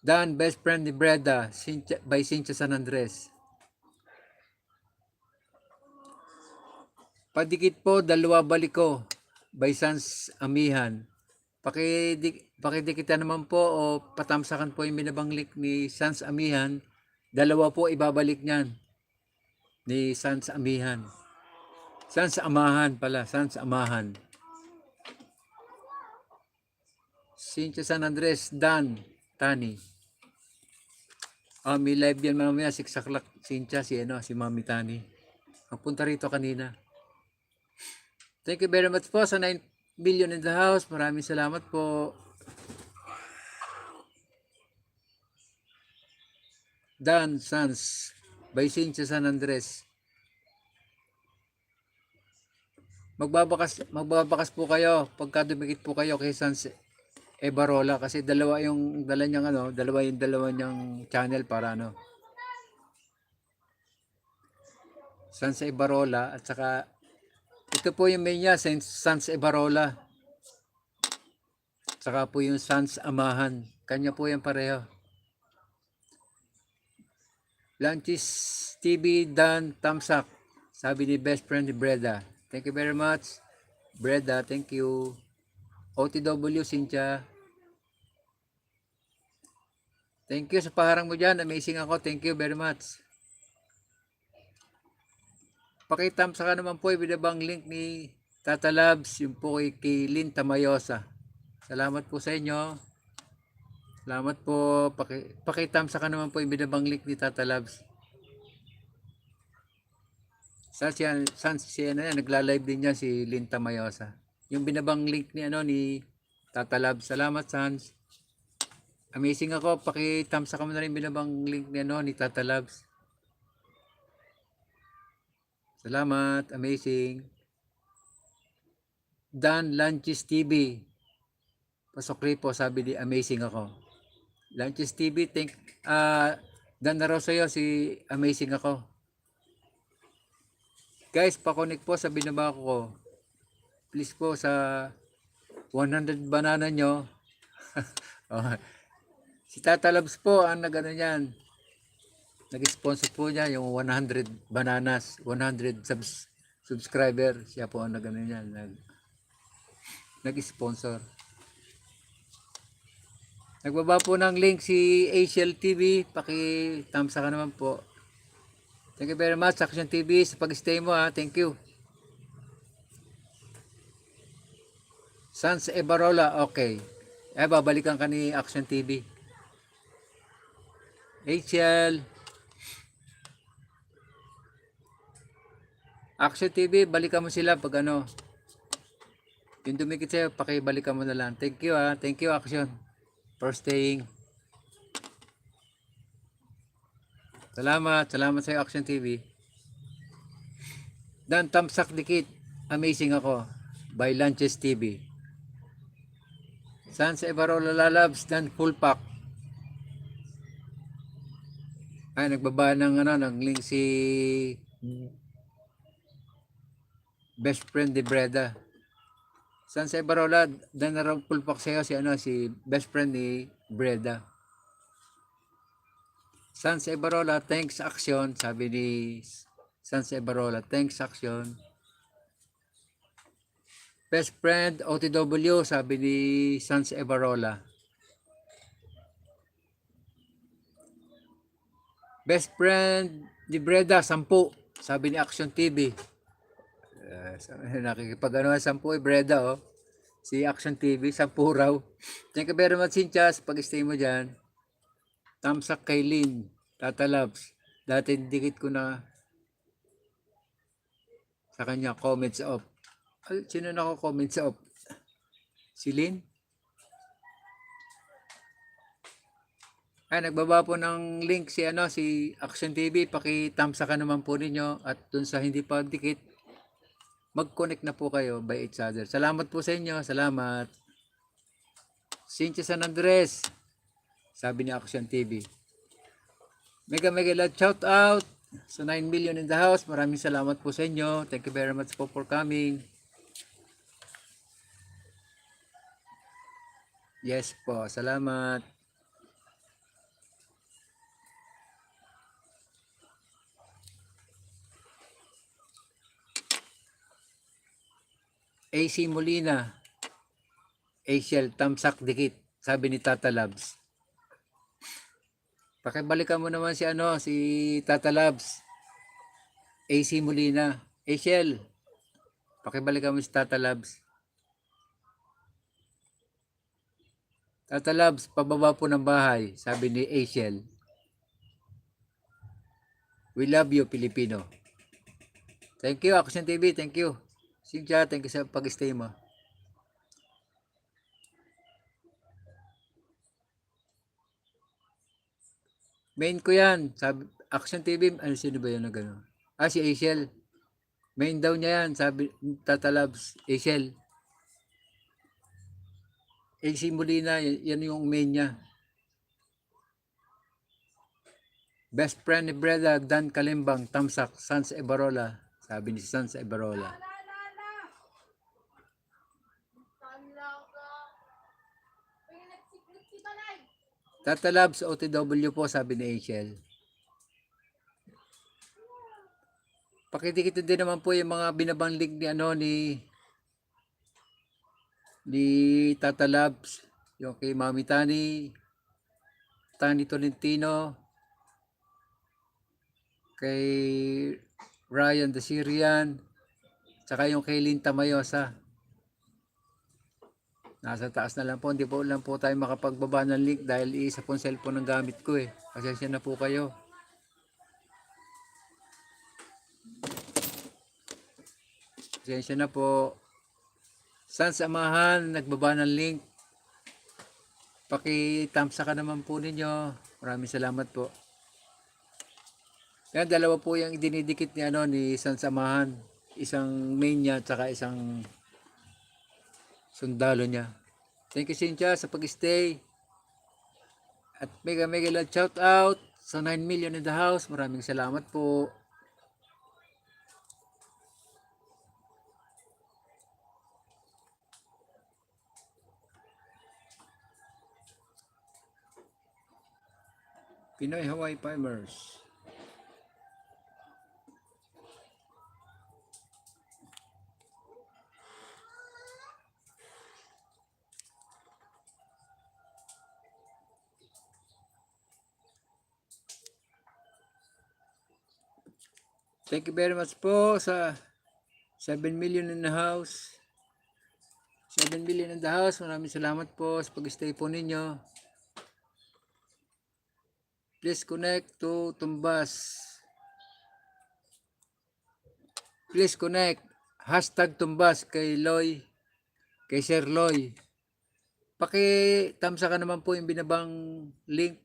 Dan, best friend ni Breda by Cynthia San Andres. Padikit po, dalawa balik ko by Sans Amihan. Pakidikitan naman po o patamsakan po yung binabang link ni Sans Amihan. Dalawa po ibabalik niyan ni Sans Amihan. Sans Amahan pala, Sans Amahan. Cynthia San Andres, Dan, Tani. May live yan mamaya, 6 o'clock, Cynthia, si Mami Tani. Magpunta rito kanina. Thank you very much po sa 9 billion in the house. Maraming salamat po. Dan Sans by Cynthia San Andres. Magbabakas po kayo pagka dumikit po kayo kay Sans Ebarola kasi dalawa yung dalawa niyang channel para ano. Sans Ebarola at saka ito po yung main niya, Sans Ebarola. Saka po yung Sans Amahan. Kanya po yan pareho. Lanchis TV Dan Tamsak. Sabi ni best friend ni Breda. Thank you very much. Breda, thank you. OTW Cynthia. Thank you sa paharang mo dyan. Amazing ako. Thank you very much. Pakitamsa ka naman po. Ibinabang link ni Tata Labs. Yung po kay Lynn Tamayosa. Salamat po sa inyo. Salamat po. Pakitamsa ka naman po. Ibinabang link ni Tata Labs. Saan siya na yan? Nagla-live din niya si Lynn Tamayosa. Yung binabang link ni Tata Labs. Salamat, Sans. Amazing ako. Pakitamsa ka mo na rin binabang link ni Tata Labs. Salamat. Amazing. Dan Lanchis TV. Pasok po, sabi di amazing ako. Lanchis TV, Dan Narosayo, si amazing ako. Guys, pakonek po sa binaba ko. Please po sa 100 banana nyo. Oh, si Tata Labs po ang nagano yan. Nag-sponsor po niya yung 100 bananas, 100 subscriber. Siya po ang nagano yan. Nag-sponsor. Nagbaba po ng link si Asiel TV. Paki-tamsa ka naman po. Thank you very much, Action TV, sa pag-stay mo ha. Thank you. Sans Ebarola, okay. Babalikan ka ni Action TV. Asiel. Action TV, balikan mo sila pag ano. Yung dumikit sa'yo, pakibalikan mo na lang. Thank you ha. Thank you, Action, for staying. Salamat sa iyo, Action TV. Dan Tamsak Dikit, amazing ako, by Lanches TV. Sans Ebarola Lalabs, Dan Full Pack. Ay, nagbaba ng link si best friend ni Breda. Sans Ebarola, Dan Full Pack sa'yo si best friend ni Breda. Sans Ebarola, thanks Action, sabi ni Sans Ebarola, thanks Action. Best friend OTW, sabi ni Sans Ebarola. Best friend ni Breda, 10, sabi ni Action TV. Nakikipag-ano 10 Breda oh. Si Action TV, 10 raw. Thank you very much, Cynthia, sa pag-stay mo dyan. Tamsak kay Lynn, Tata Labs. Dati dikit ko na sa kanya comments off. Ay, sino na ako comments off? Si Lynn? Ay, nagbaba po ng link si Action TV. Paki-tamsa ka naman po ninyo. At dun sa hindi pa dikit, mag-connect na po kayo by each other. Salamat po sa inyo. Salamat. Cynthia San Andres, sabi ni Action TV. Mega love shout out sa 9 million in the house. Maraming salamat po sa inyo. Thank you very much po for coming. Yes po, salamat. AC Molina, Asiel Tamsak Dikit, sabi ni Tata Labs. Pakibalikan mo naman si Tata Labs. AC Molina, Asiel. Pakibalikan mo si Tata Labs. Tata Labs, pababa po ng bahay, sabi ni Asiel. We love you, Filipino. Thank you, Action TV, thank you. Cynthia, thank you sa pag-stay mo. Main ko yan. Sabi, Action TV, sino ba yun na gano'n? Si Asiel. Main daw niya yan, sabi Tata Labs, Asiel. AC Molina, yan yung main niya. Best friend ni Breda, Dan Kalimbang, Tamsak, Sans Ebarola. Sabi ni Sans Ebarola. Tata Labs, OTW po, sabi ni Angel. Pakidikit din naman po yung mga binabanglig ni ni Tata Labs, yung kay Mami Tani, Tani Tolentino, kay Ryan the Syrian, tsaka yung kay Linta Mayosa. Nasa taas na lang po, hindi po lang po tayo makapagbaba ng link dahil isa pong cellphone ang gamit ko eh. Pasensya na po kayo. Pasensya na po. Saan samahan, nagbaba ng link. Paki-thumbs ka naman po ninyo. Maraming salamat po. Yan, dalawa po yung dinidikit ni ni San Samahan. Isang main niya, tsaka isang sundalo niya. Thank you Cynthia sa pag-stay. At mega shout out sa 9 million in the house. Maraming salamat po. Pinoy Hawaii Primers. Thank you very much po sa 7 million in the house. 7 million in the house. Maraming salamat po sa pag-stay po ninyo. Please connect to Tumbas. Please connect. Hashtag Tumbas kay Loy. Kay Sir Loy. Paki-tamsa ka naman po yung binabang link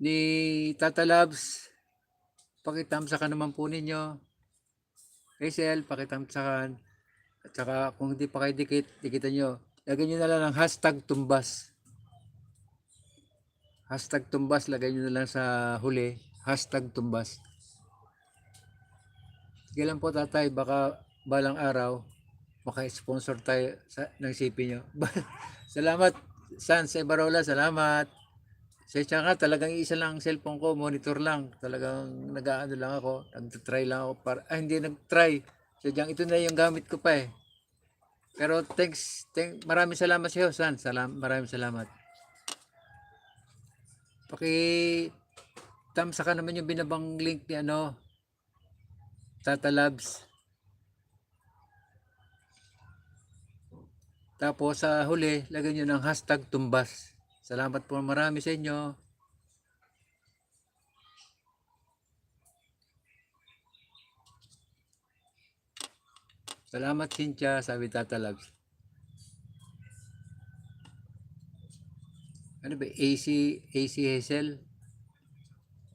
ni Tata Labs. Pakitamsa ka naman po ninyo. Hazel, pakitamsakan. At saka kung hindi pa kayo dikitan nyo. Lagyan nyo na lang ng hashtag Tumbas. Hashtag Tumbas, lagay nyo na lang sa huli. Hashtag Tumbas. Sige lang po tatay, baka balang araw, maka-sponsor tayo ng CP nyo. Salamat, San Ebarola, salamat. Sensya nga, talagang isa lang cellphone ko, monitor lang. Talagang nag-aano lang ako, nag-try lang ako para, hindi nag-try. Sadyang ito na yung gamit ko pa eh. Pero maraming salamat sa iyo, San. Maraming salamat. Tamsa ka naman yung binabang link ni Tata Labs. Tapos sa huli, lagyan nyo ng hashtag Tumbas. Salamat po marami sa inyo. Salamat Cynthia, sabi Tata Labs. Ano ba? AC Hazel?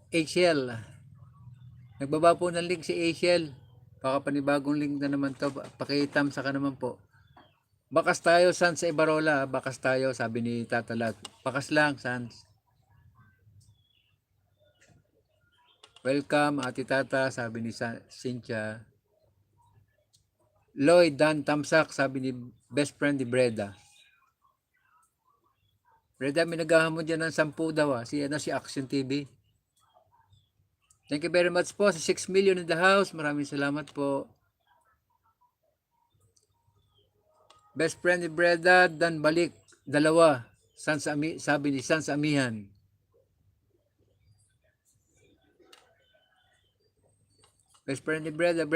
Hazel. Nagbaba po ng link si Hazel. Baka panibagong link na naman to. Pakitamsa ka naman po. Bakas tayo, Sans sa Ibarola. Bakas tayo, sabi ni Tata Labs. Bakas lang, Sans. Welcome, Ate Tata, sabi ni Cynthia. Lloyd Dan Tamsak, sabi ni best friend ni Breda. Breda, may naghahamon dyan ng 10 daw si Action TV. Thank you very much po sa 6 million in the house. Maraming salamat po. Best friend ni Breda, Dan Balik, 2. Sabi ni Sans Amihan. Best friend ni Breda,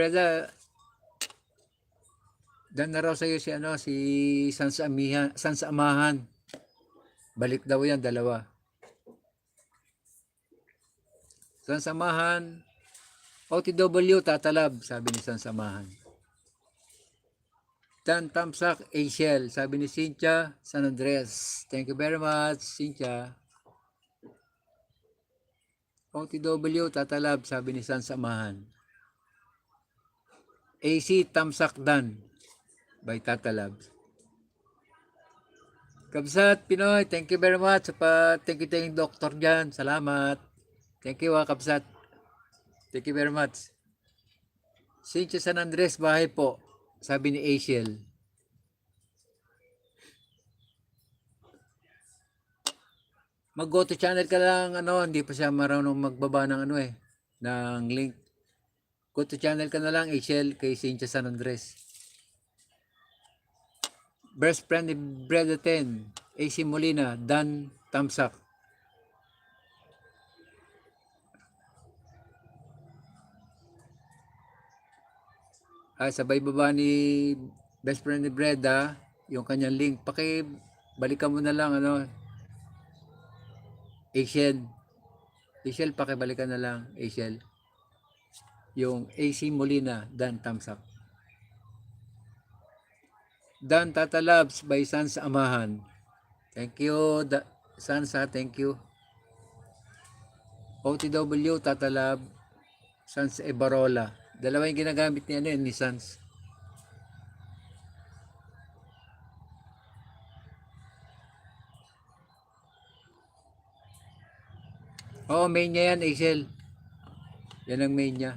dan na raw sa iyo si Sans Amahan. Balik daw yan, 2. Sans Amahan, OTW, Tata Lab, sabi ni Sans Amahan. Dan Tamsak, Asiel, sabi ni Cynthia, San Andres. Thank you very much, Cynthia. OTW, Tata Lab, sabi ni Sans Amahan. AC Tamsak Dan by Tata Labs. Kabsat Pinoy, thank you very much. Thank you tayong doktor dyan. Salamat. Thank you Kabsat. Thank you very much. Cynthia San Andres, bahay po. Sabi ni Asiel. Mag-go to channel ka lang, hindi pa siya marunong magbaba ng ng link. Go to channel ka na lang, Asiel, kay Cynthia San Andres. Best friend ni Breda 10, AC Molina, Dan Tamsak. Sabay baba ni best friend ni Breda, yung kanyang link. Balikan mo na lang, Asiel. Asiel, pakibalikan na lang, Asiel. Yung AC Molina, Dan Tamsak. Dan Tata Labs by Sans Amahan. Thank you, Sansa, thank you. OTW, Tata Lab, Sans Ebarola. Dalawa yung ginagamit ni Sans. Oo, main niya yan, Axel. Yan ang main niya.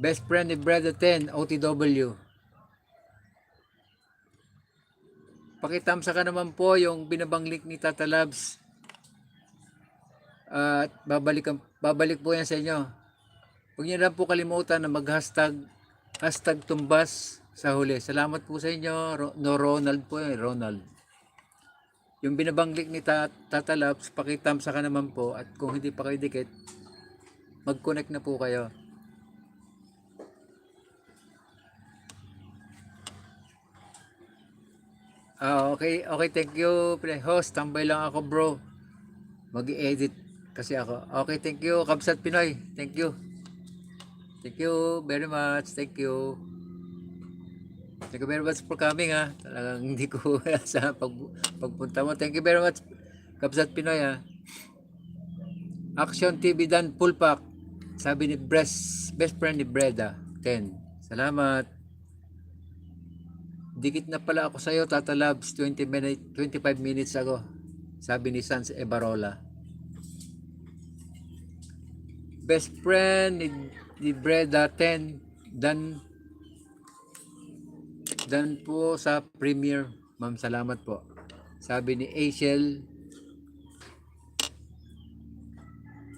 Best friend ni Brother 10, OTW. Pakitamsa ka naman po yung binabanglik ni Tata Labs. At babalik po yan sa inyo. Huwag niyo lang po kalimutan na mag-hashtag tumbas sa huli. Salamat po sa inyo. Ronald po yan, Ronald. Yung binabanglik ni Tata Labs, pakitamsa ka naman po. At kung hindi pa kayo dikit, mag-connect na po kayo. Okay, thank you. Host, tambay lang ako bro. Mag-i-edit kasi ako. Okay, thank you. Kabsat Pinoy, thank you. Thank you very much. Thank you. Thank you very much for coming ha. Talagang hindi ko sa pagpunta mo. Thank you very much. Kabsat Pinoy ha. Action TV Dan full pack. Sabi ni best friend ni Breda 10. Salamat. Dikit na pala ako sa iyo, Tata Labs, 25 minutes ago. Sabi ni Sans Ebarola. Best friend ni Breda 10, Dan po sa premiere. Ma'am, salamat po. Sabi ni Asiel,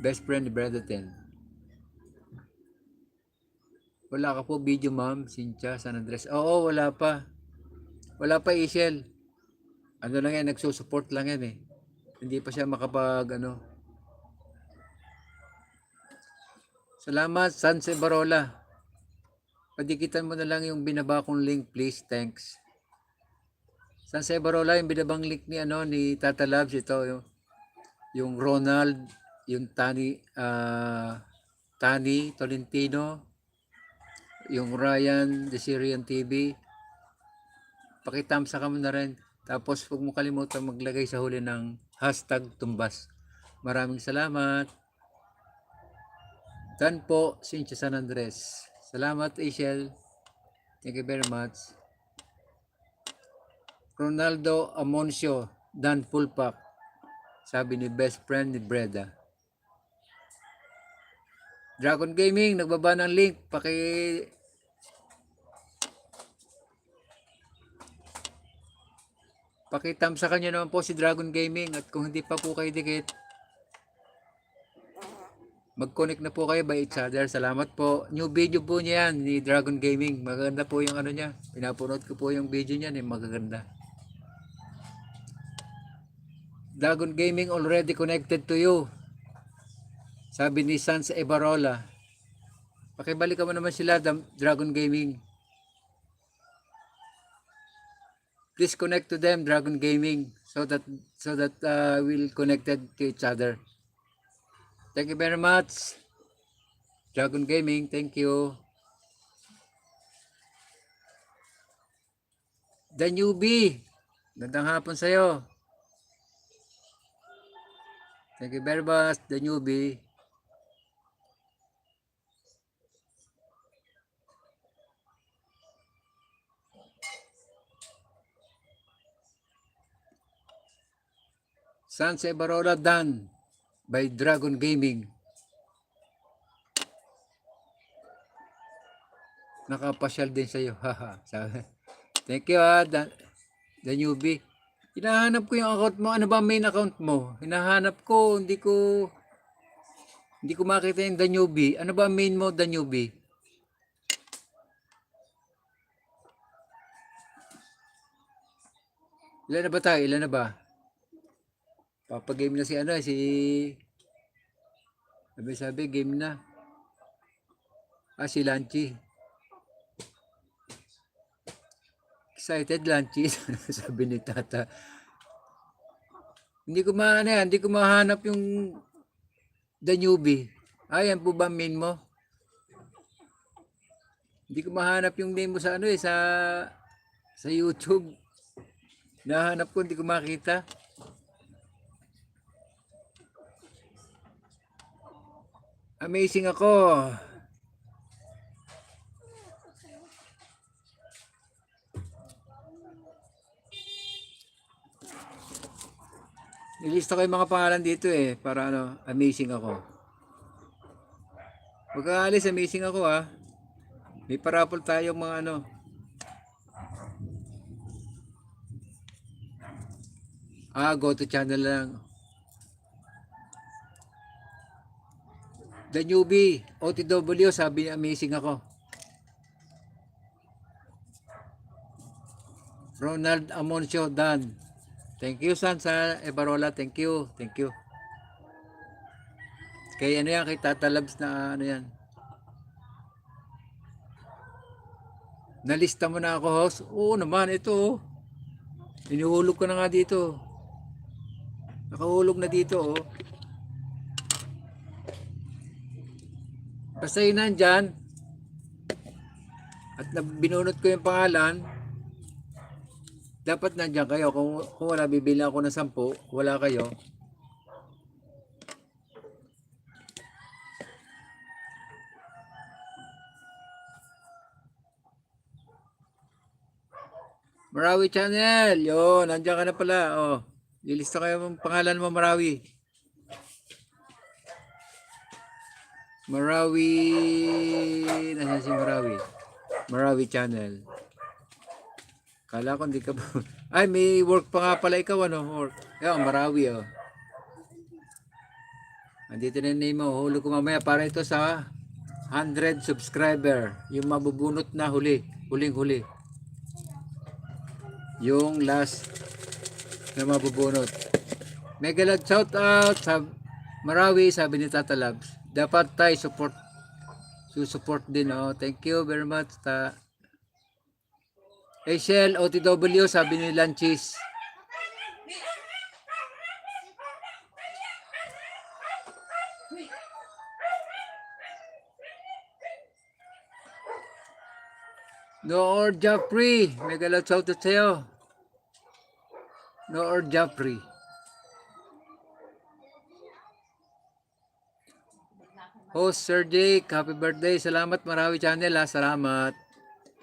best friend ni Breda 10. Wala ka po video, ma'am, Cynthia San Andres. Oo, wala pa. Wala pa, Asiel. Lang yan, nagsusupport lang yan eh. Hindi pa siya Salamat, Sanse Barola. Padikitan mo na lang yung binaba kong link, please. Thanks. Sanse Barola, yung binabang link ni Tata Labs, ito, yung Ronald, yung Tani Tolentino, yung Ryan, The Syrian TV. Pakitamsa ka mo na rin. Tapos huwag mo kalimutan maglagay sa huli ng hashtag tumbas. Maraming salamat. Dan po, Cynthia San Andres. Salamat, Asiel. Thank you very much. Ronaldo Amoncio, Dan Pulpak. Sabi ni best friend ni Breda. Dragon Gaming, nagbaba ng link. Pakitamsa ka nyo naman po si Dragon Gaming at kung hindi pa po kayo dikit, mag-connect na po kayo by each other. Salamat po. New video po niya yan ni Dragon Gaming. Maganda po yung niya. Pinapanood ko po yung video niya. Magaganda. Dragon Gaming already connected to you. Sabi ni Sans Ebarola. Pakibalikan mo naman sila, Dragon Gaming. Please connect to them, Dragon Gaming, so that we'll connected to each other. Thank you very much, Dragon Gaming. Thank you. The Newbie, gandang hapon sa'yo. Thank you very much, The Newbie. Sans Barola Dan by Dragon Gaming. Nakapasyal din sa'yo. Haha. Thank you the newbie. Hinahanap ko yung account mo. Ano ba main account mo? Hinahanap ko. Hindi ko makita yung the newbie. Ano ba main mo, the newbie? Ilan na ba tayo? Ilan na ba? Papagame na si ano, sabi, game na. Si Lanchi. Excited, Lanchi. Sabi ni Tata. Hindi ko mahanap yung the newbie. Yan po ba main mo? Hindi ko mahanap yung name mo sa ano sa YouTube. Nahanap ko, hindi ko makita. Amazing ako. Nilista ko yung mga pangalan dito para amazing ako. Huwag kang alis, amazing ako May parapol tayong mga go to channel lang. The newbie, OTW, sabi niya amazing ako. Ronald Amoncio Dan. Thank you, Sansa Barola. Thank you. Thank you. Kay kay Tata Labs na yan. Nalista mo na ako, host? Oo naman, ito Inuhulog ko na nga dito. Nakahulog na dito Basta yun nandyan. At binunot ko yung pangalan. Dapat nandiyan kayo. Kung wala, bibili ako ng 10. Wala kayo. Marawi Channel. Yo, nandiyan ka na pala. Lilista kayo ng pangalan mo, Marawi. Marawi. Nasaan si Marawi? Marawi Channel. Kala ko hindi ka pa. Ay, may work pa nga pala ikaw, work. Marawi, Andito na yung name mo. Huli ko mamaya para ito sa 100 subscriber. Yung mabubunot na huling-huli. Yung last na mabubunot. Mega love shout out sa Marawi, sabi ni Tata Labs. Dapat tayo support din, Thank you very much, Shell, OTW, sabi ni Lanchis. Noor Japri, mega love shout out sa'yo. Noor Japri. Host Sir Jake, happy birthday. Salamat Marawi Channel salamat.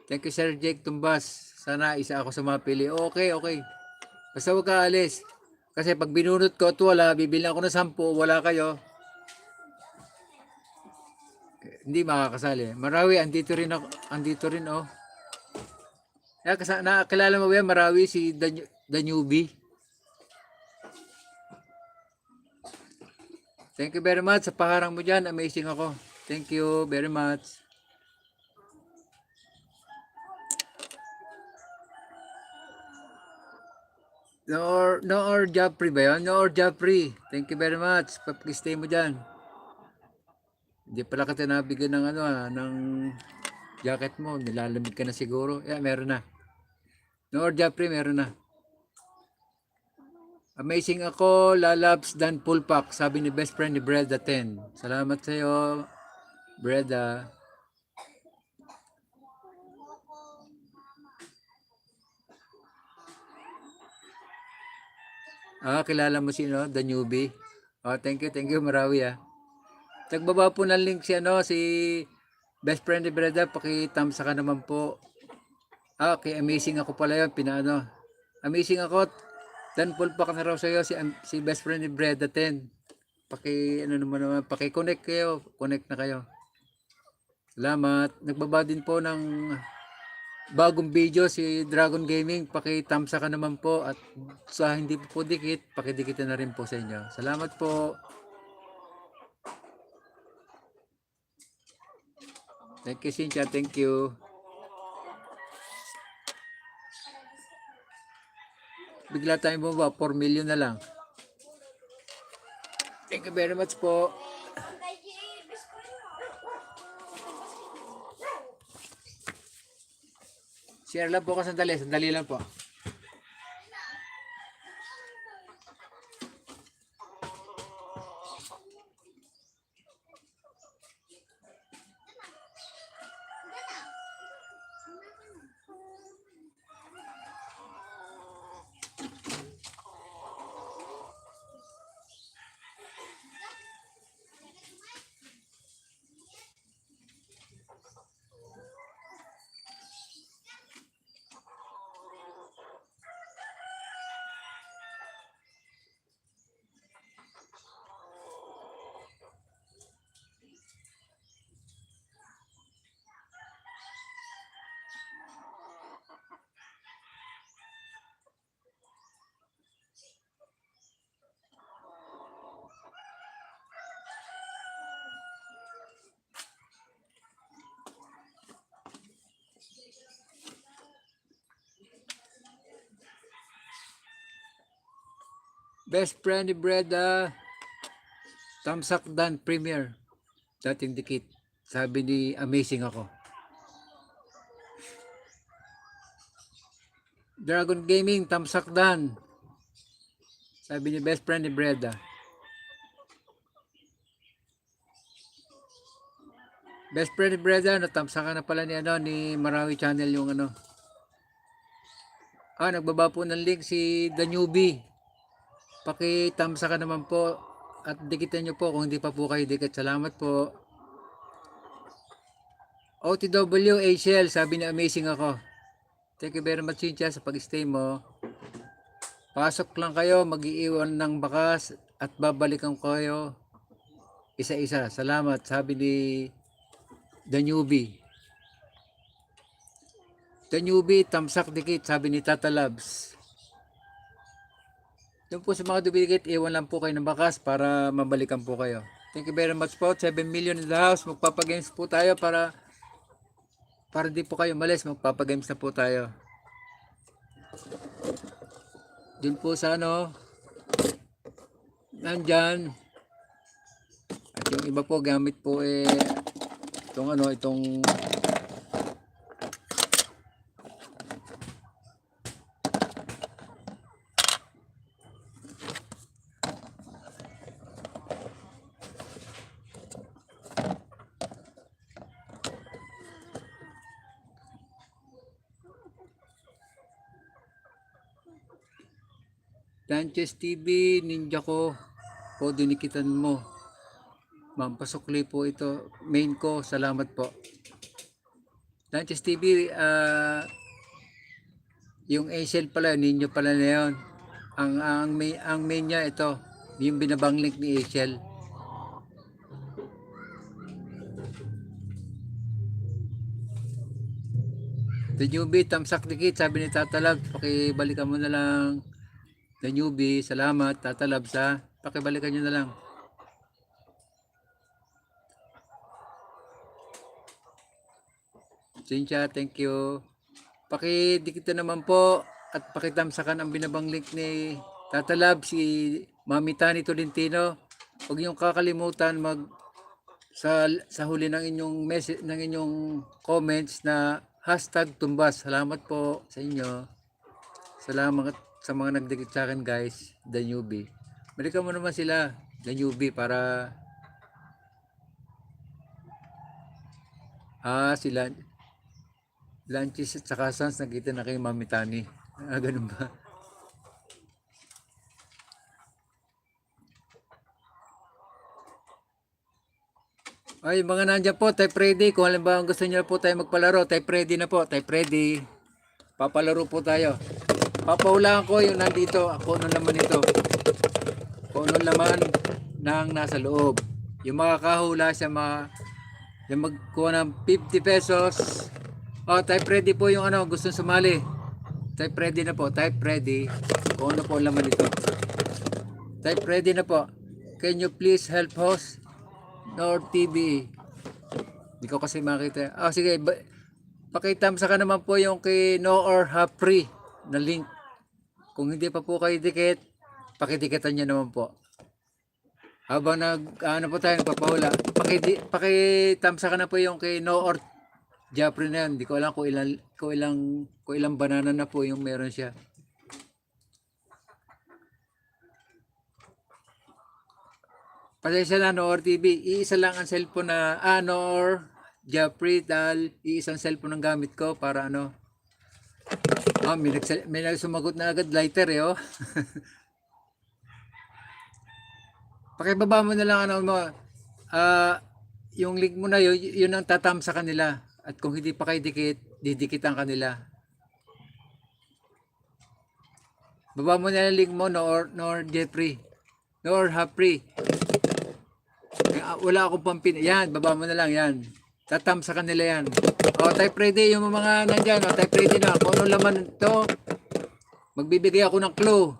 Thank you Sir Jake Tumbas. Sana isa ako sa mapili. Okay. Basta huwag ka alis. Kasi pag binunot ko at wala, bibili ako ng 10, wala kayo. Hindi makakasali. Marawi, andito rin nakakilala mo ba yan, Marawi, si the newbie? Thank you very much sa paharang mo dyan. Amazing ako. Thank you very much. Noor Japri ba yun? Noor Japri. Thank you very much. Pag-stay mo dyan. Hindi pala kita nabigyan ng ng jacket mo. Nilalamig ka na siguro. Meron na. Noor Japri, meron na. Amazing ako, lalabs dan full pack. Sabi ni best friend ni Breda 10. Salamat sa iyo, Breda. Kilala mo sino? The newbie. Thank you Marawi Tagbaba po ng link si best friend ni Breda, paki-thumbs ka naman po. Okay, amazing ako pala yun, Amazing ako. Dan full pack na raw sa'yo si best friend ni Breda 10. Naman, paki-connect kayo. Connect na kayo. Salamat. Nagbaba din po ng bagong video si Dragon Gaming. Paki-thumbs ka naman po. At sa hindi po dikit, paki-dikit na rin po sa inyo. Salamat po. Thank you, Cynthia. Thank you. Bigla tayong bumaba. 4 million na lang. Thank you very much po. Share lang po ako sandali. Sandali lang po. Best friend ni Breda, Tamsak Dan Premier. Dating dikit. Sabi ni amazing ako. Dragon Gaming, Tamsak Dan. Sabi ni best friend ni Breda. Best friend ni Breda, natamsakan na pala ni Marawi Channel yung ano. Nagbaba po ng link si The Newbie. Paki-tamsa ka naman po at dikitan nyo po kung hindi pa po kayo dikit. Salamat po. OTW HL, sabi ni amazing ako. Thank you very much, Cynthia, sa pag-stay mo. Pasok lang kayo, mag-iiwan ng bakas at babalikan ko kayo isa-isa. Salamat, sabi ni The Newbie. The Newbie, tamsak dikit, sabi ni Tata Labs. Doon po sa mga dubigit, iwan lang po kayo ng bakas para mabalikan po kayo. Thank you very much po. 7 million in the house. Magpapagames po tayo para di po kayo malis. Magpapagames na po tayo. Doon po sa nandyan. At yung iba po gamit po itong Lanches TV, ninja ko. Po, dinikitan mo. Ma'am, pasukli po ito. Main ko, salamat po. Lanches TV, yung Asian pala, ninyo pala na yun. Ang main niya ito, yung binabang link ni Asian. The Newbie, tamsak dikit, sabi ni Tata Lab, pakibalikan mo na lang. The Newbie, salamat. Tata Labs ha. Pakibalikan nyo na lang. Cynthia, thank you. Pakidikit naman po at pakitamsakan ang binabang link ni Tata Labs, si Mami Tani Tolentino. Huwag niyong kakalimutan sa huli ng inyong message, ng inyong comments na #tumbas. Salamat po sa inyo. Salamat sa mga nagdikit sa akin guys, The Newbie. Balikan mo naman sila, The Newbie, para sila Lanches at saka Sans nakita na kay Mami Tani. Ganun ba? Ay, mga nandiyan po, type ready. Kung halimbawa gusto niyo po tayo magpalaro, type ready na po, type ready. Papalaro po tayo. Papahulaan ko yung nandito. Kung ano laman ito. Kung ano laman ng nasa loob. Yung makakahula sa yung magkuha ng 50 pesos. Oh, type ready po yung ano, gustong sumali. Type ready na po, type ready. Kung ano po ang laman ito. Type ready na po. Can you please help host Nord TV? Hindi ko kasi makita. Oh, sige. Pakitamsa ka naman po yung kay No or Have Free na link. Kung hindi pa po kayo dikit, pakidikitan nyo naman po. Habang ano po tayo, nagpapahula. Pakitamsa ka na po yung kay No or Japri na yan. Hindi ko alam kung ilang banana na po yung meron siya. Pasensya na, Noor TV. Iisa lang ang cellphone na, Noor Japri, dahil iisang cellphone ang gamit ko para ano. Oh, may nagsumagot na agad, lighter eh, oh. Pakibaba mo na lang ano mo. Yung link mo na yun ang tatam sa kanila. At kung hindi pa kayo dikit, didikitan kanila. Baba mo na yung link mo, Noor Jeffrey. Noor Hapri. Wala akong pampin. Yan, baba mo na lang yan. Tatam sa kanila yan. O, type ready yung mga nandyan. O, type ready na. Kung ano laman ito, magbibigay ako ng clue.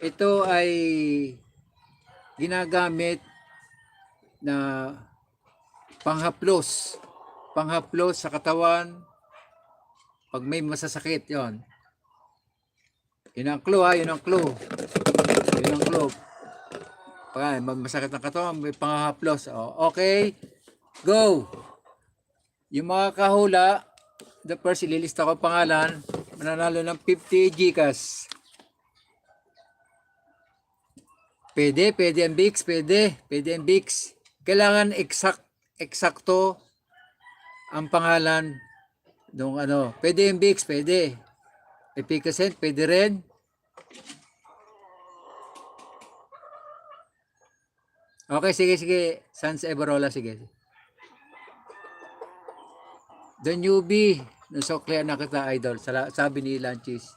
Ito ay ginagamit na panghaplos sa katawan pag may masasakit. Yon, yun ang clue, ha, yun ang clue, yun ang clue. Pag masakit ang katawan, may panghaplos. Okay, go. Yung mga kahula, the first, ililista ko pangalan, mananalo ng 50 Gcash. Pwede ang Bix, pwede ang Bix. Kailangan eksakto ang pangalan nung ano. Pwede yung Bix, pwede. Epicacent, pwede rin. Okay, sige. Sans Everola, sige. The newbie. Nasuklian na kita, idol. Sabi ni Lanchis.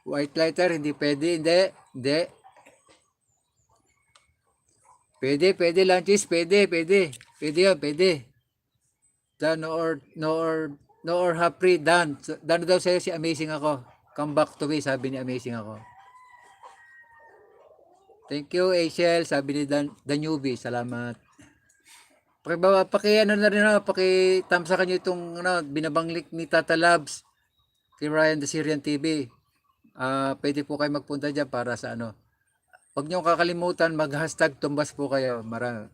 White lighter, hindi pwede. Hindi. Pwede, Lanchis, pwede. Pwede yun, pwede. Dan or Hapri, Dan. Dan daw sa'yo si Amazing Ako. Come back to me, sabi ni Amazing Ako. Thank you, Asiel, sabi ni The Newbie. Salamat. Ano na rin, pakitamsakan nyo itong binabanglik ni Tata Labs kay Ryan the Syrian TV. Pwede po kayo magpunta dyan para sa ano. Huwag nyo kakalimutan, mag-hashtag tumbas po kayo. Marami.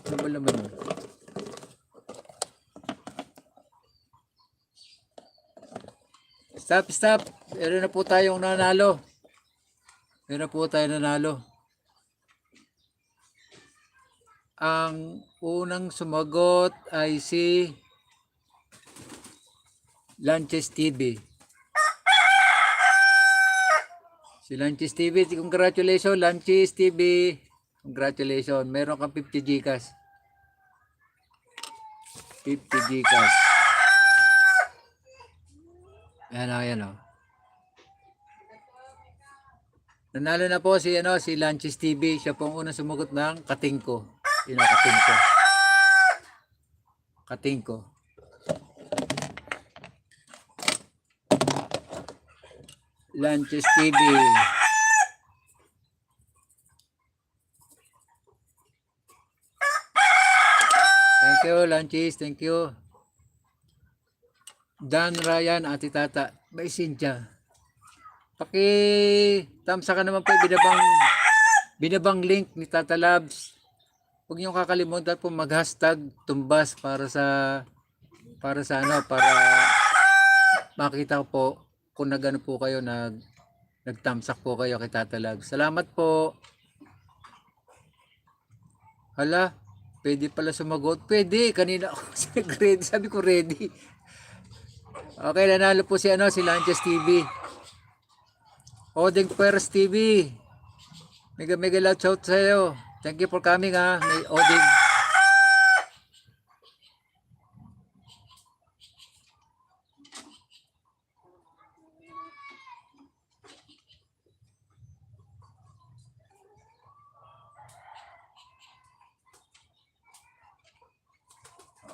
Ano ba naman yun? Stop. Meron na po tayong nanalo. Ang unang sumagot ay si Lanches TV. Congratulations, Lanches TV. Congratulations. Meron kang 50 Gcash. 50 Gcash. Yan o. Nanalo na po si Lanches TV. Siya po ang unang sumagot ng Katingko. Katingko. Lanches TV. Thank you, Lanches. Thank you. Dan Ryan, Ate Tata. May Cynthia. Tamsa ka naman po binabang link ni Tata Labs. Huwag niyo kakalimutan po mag-hashtag tumbas para makita ko po kung nagano po kayo, nagtamsak po kayo kay Tata Labs. Salamat po. Hala, pwede pala sumagot. Pwede, kanina ako ready. Sabi ko ready. Okay, nanalo po si Lanches TV. Oding Peres TV. Mega loud shout sa iyo. Thank you for coming, ha. May Oding.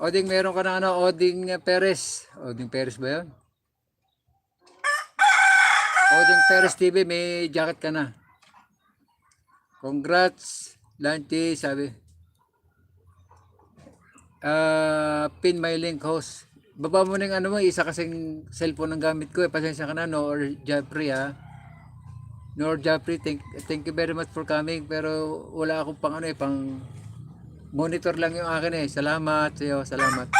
Oding, meron ka na ano, Oding Perez. Oding Perez ba yun? Oding Perez TV, may jacket ka na. Congrats, Lanti, sabi. Pin my link, host. Baba mo na yung ano mo, isa kasing cellphone ang gamit ko. Pasensya ka na, no? Or Jeffrey, ha? Nor Jeffrey, thank you very much for coming. Pero wala akong pang ano pang monitor lang yung akin eh. Salamat sa iyo, salamat.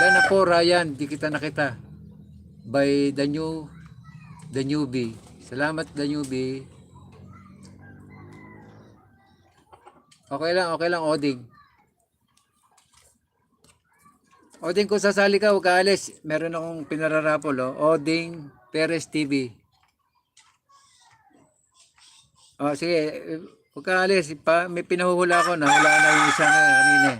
Dan ako, Ryan, di kita nakita. By the newbie. Salamat, the newbie. Okay lang, Oding. Oding, kung sasali ka, huwag ka alis. Meron akong pinararapol, oh. Oding Perez TV. Sige, huwag ka alis. May pinahuhula ko na. Wala na yung isang kanina.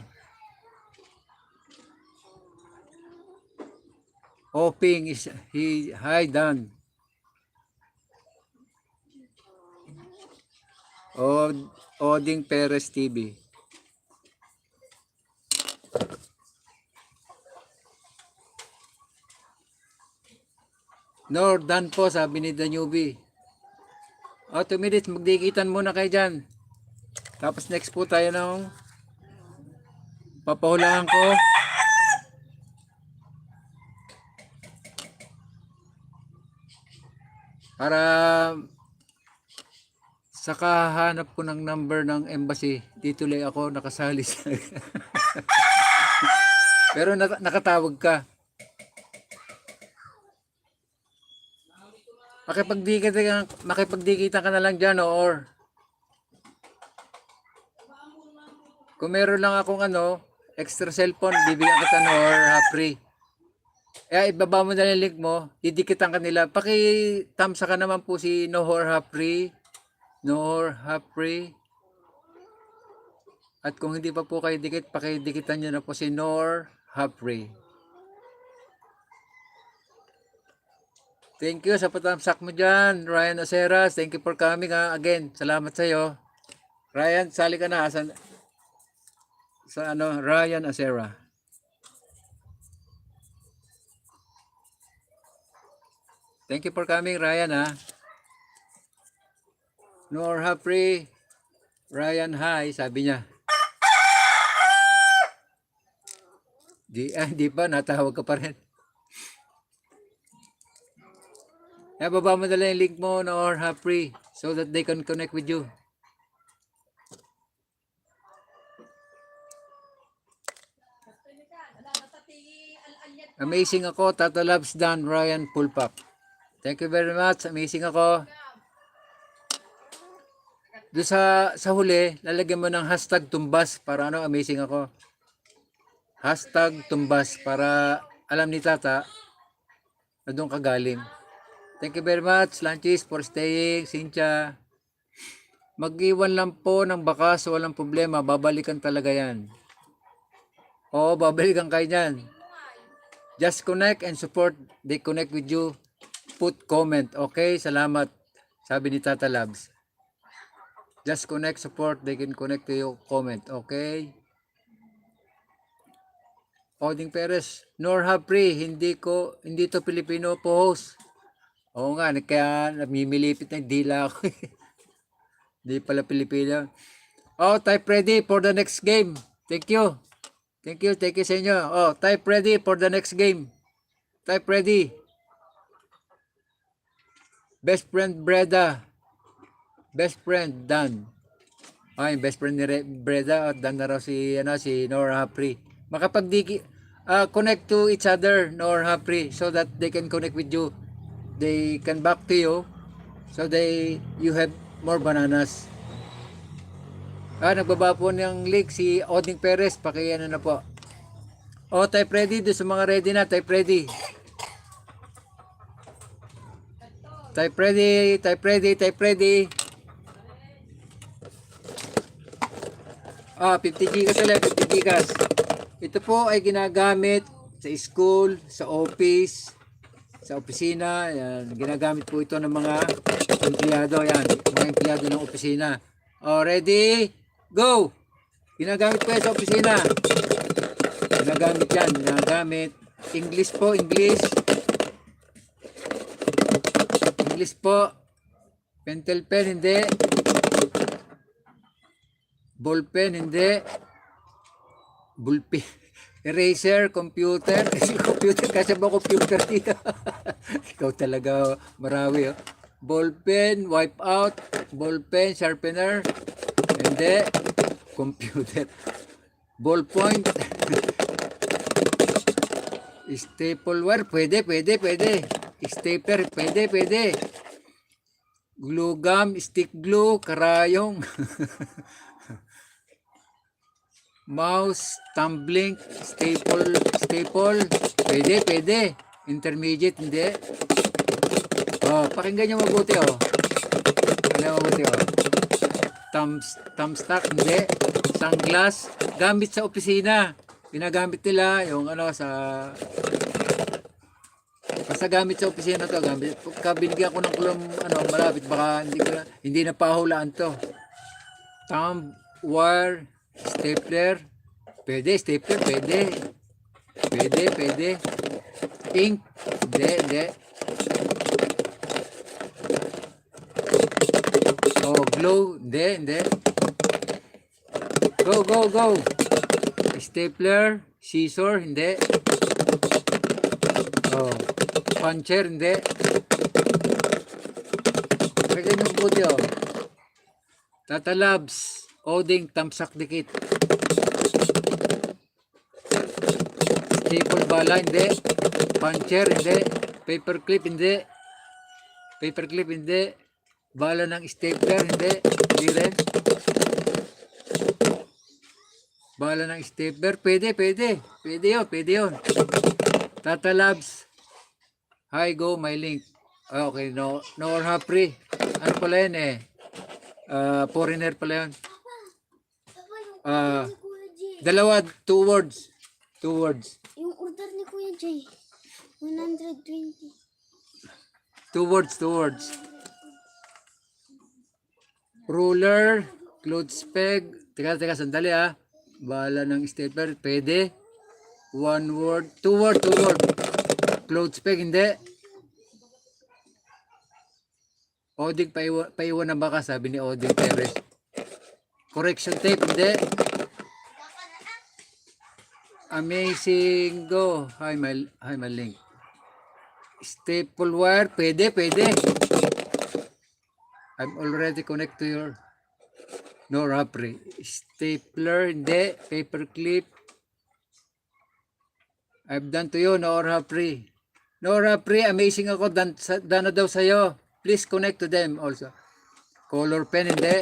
Hoping is hi Dan. Oding Perez TV. Nor Dan po, sabi ni The Newbie. 2 minutes, magdikitan muna kayo dyan. Tapos next po tayo ng papahulaan ko. Para sa kahanap ko ng number ng embassy, dito lang ako nakasali sa pero nakatawag ka. Makipagdikitan ka na lang dyan, or kung meron lang akong extra cellphone, bibigyan kita or free. Ibaba mo na yung link mo, didikitan ka nila. Paki-thumbs ka naman po si Nohor Hapri. At kung hindi pa po kayo dikit, pakidikitan nyo na po si Nohor Hapri. Thank you sa patamsak mo dyan, Ryan Aceras. Thank you for coming again. Salamat sa iyo. Ryan, sali ka na sa Ryan Acera. Thank you for coming, Ryan, Nor Hapri, Ryan, hi, sabi niya. Di pa, natawag ka pa rin. Baba mo na lang yung link mo, Nor Hapri, so that they can connect with you. Amazing ako, Tata Loves Dan, Ryan Pulpak. Thank you very much. Amazing ako. Doon sa huli, lalagyan mo ng hashtag tumbas para amazing ako. Hashtag tumbas para alam ni Tata na doon ka galing. Thank you very much, Lanchis, for staying. Cynthia. Mag-iwan lang po ng bakas, walang problema. Babalikan talaga yan. Oo, babalikan kayo yan. Just connect and support. They connect with you. Put comment. Okay, salamat. Sabi ni Tata Labs. Just connect, support. They can connect to you. Comment. Okay. Oding Perez. Nor Hapri. Hindi to Pilipino po host. Oo nga. Kaya namimilipit ng dila ako. Hindi pala Pilipino. Type ready for the next game. Thank you. Thank you sa inyo. Type ready for the next game. Type ready. Best friend Breda. Best friend Dan. Yung best friend ni Breda at Dan na raw si Nora Hapri. Connect to each other, Nora Hapri, so that they can connect with you. They can back to you so you have more bananas. Nagbaba po ng link si Oding Perez. Pakiano na po. Type ready. Doon sa mga ready na, type ready. Type ready. 50 gigas ulit, 50 gigas. Ito po ay ginagamit sa school, sa office, sa opisina. Yan. Ginagamit po ito ng mga empleyado. Yan. Mga empleyado ng opisina. Ready? Go! Ginagamit ko sa opisina. Ginagamit yan. Ginagamit. English po, English. English po. Pentel pen, hindi. Ball pen, hindi. Bullpen. Eraser, computer. Computer, kasi ba computer dito? Ikaw talaga, marawi. Oh. Ball pen, wipe out. Ball pen, sharpener. Hindi. Computer. Ballpoint. Staple wire, pwede. Stapler, pwede. Glue gum, stick glue, karayong. Mouse, tumbling, staple, pwede. Intermediate, hindi. Oh, pakinggan nyo mabuti, oh. Thumbstack, hindi. Sunglass, gamit sa opisina. Ginagamit nila yung basta gamit sa opisina to, gamit. Pagka binigyan ko ng kulong malapit, baka hindi na pahulaan to. Thumb, wire, stapler, pwede. Ink, hindi. Oh, glue, hindi. Go. Stapler, scissor, hindi. Oh, puncher, hindi. Pwede nung buti, oh. Tatalabs, oding, tamsak dikit. Staple bala, hindi. Puncher, hindi. Paperclip, hindi. Bala ng stapler, hindi. Hindi rin. Bala ng stapler, pwede. Pwede yun. Tatalabs. Hi, go, my link. Okay, no or free. Ano pala yun eh? Foreigner pala yun. Papa, yung order ni Kuya Jay. Dalawa, 2 words. Yung order ni Kuya Jay. 120. 2 words. Ruler, clothes peg. Teka, sandali ah. Bala ng stapler, pwede. 1 word, 2 word. Clothes peg, hindi. Oding, paiwan na baka, sabi ni Oding Perez. Correction tape, hindi. Amazing, go. Hi, my link. Staple wire, pwede. I'm already connected to your Rapri. Stapler, hindi. Paperclip. I've done to you, Rapri. Rapri, amazing ako. Dano daw sa'yo. Please connect to them also. Color pen, hindi.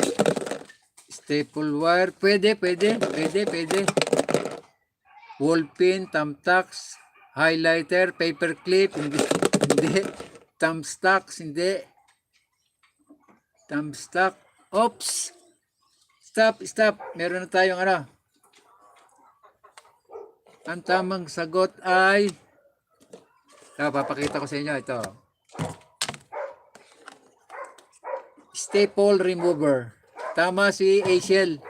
Staple wire, pwede. Wall pin, thumbtacks, highlighter, paperclip, hindi. Thumbstacks, hindi. Thumbstack. Oops! Stop. Meron na tayong Ang tamang sagot ay papakita ko sa inyo ito. Staple remover. Tama si Asiel.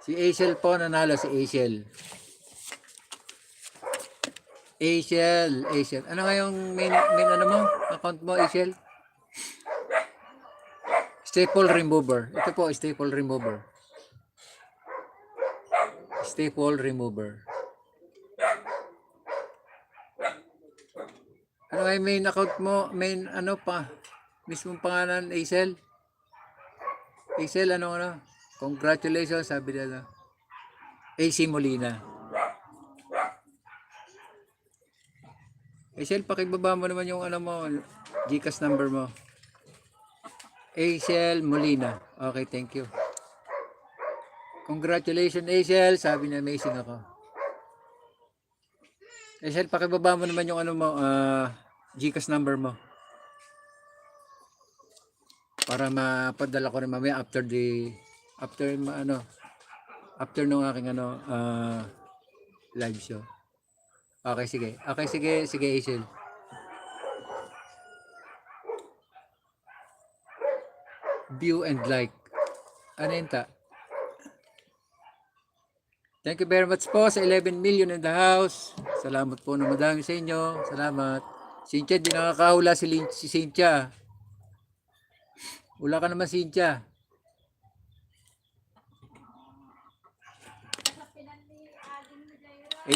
Si Asiel po nanalo, si Asiel. Ano nga yung main account mo, Asiel? Staple remover. Ito po, staple remover. Ano nga yung main account mo? Mismong pangalan, Asiel? Congratulations, sabi nila. AC Molina. Asiel, pakibaba mo naman yung GCash number mo. Asiel Molina. Okay, thank you. Congratulations, Asiel. Sabi niya, amazing ako. Asiel, pakibaba mo naman yung GCash number mo. Para mapadala ko rin mamaya after nung aking live show. Okay, sige, Asiel. View and like. Ano yun ta? Thank you very much po sa 11 million in the house. Salamat po na madami sa inyo. Salamat. Cynthia, di nakakahula si Cynthia. Wala ka naman, Cynthia.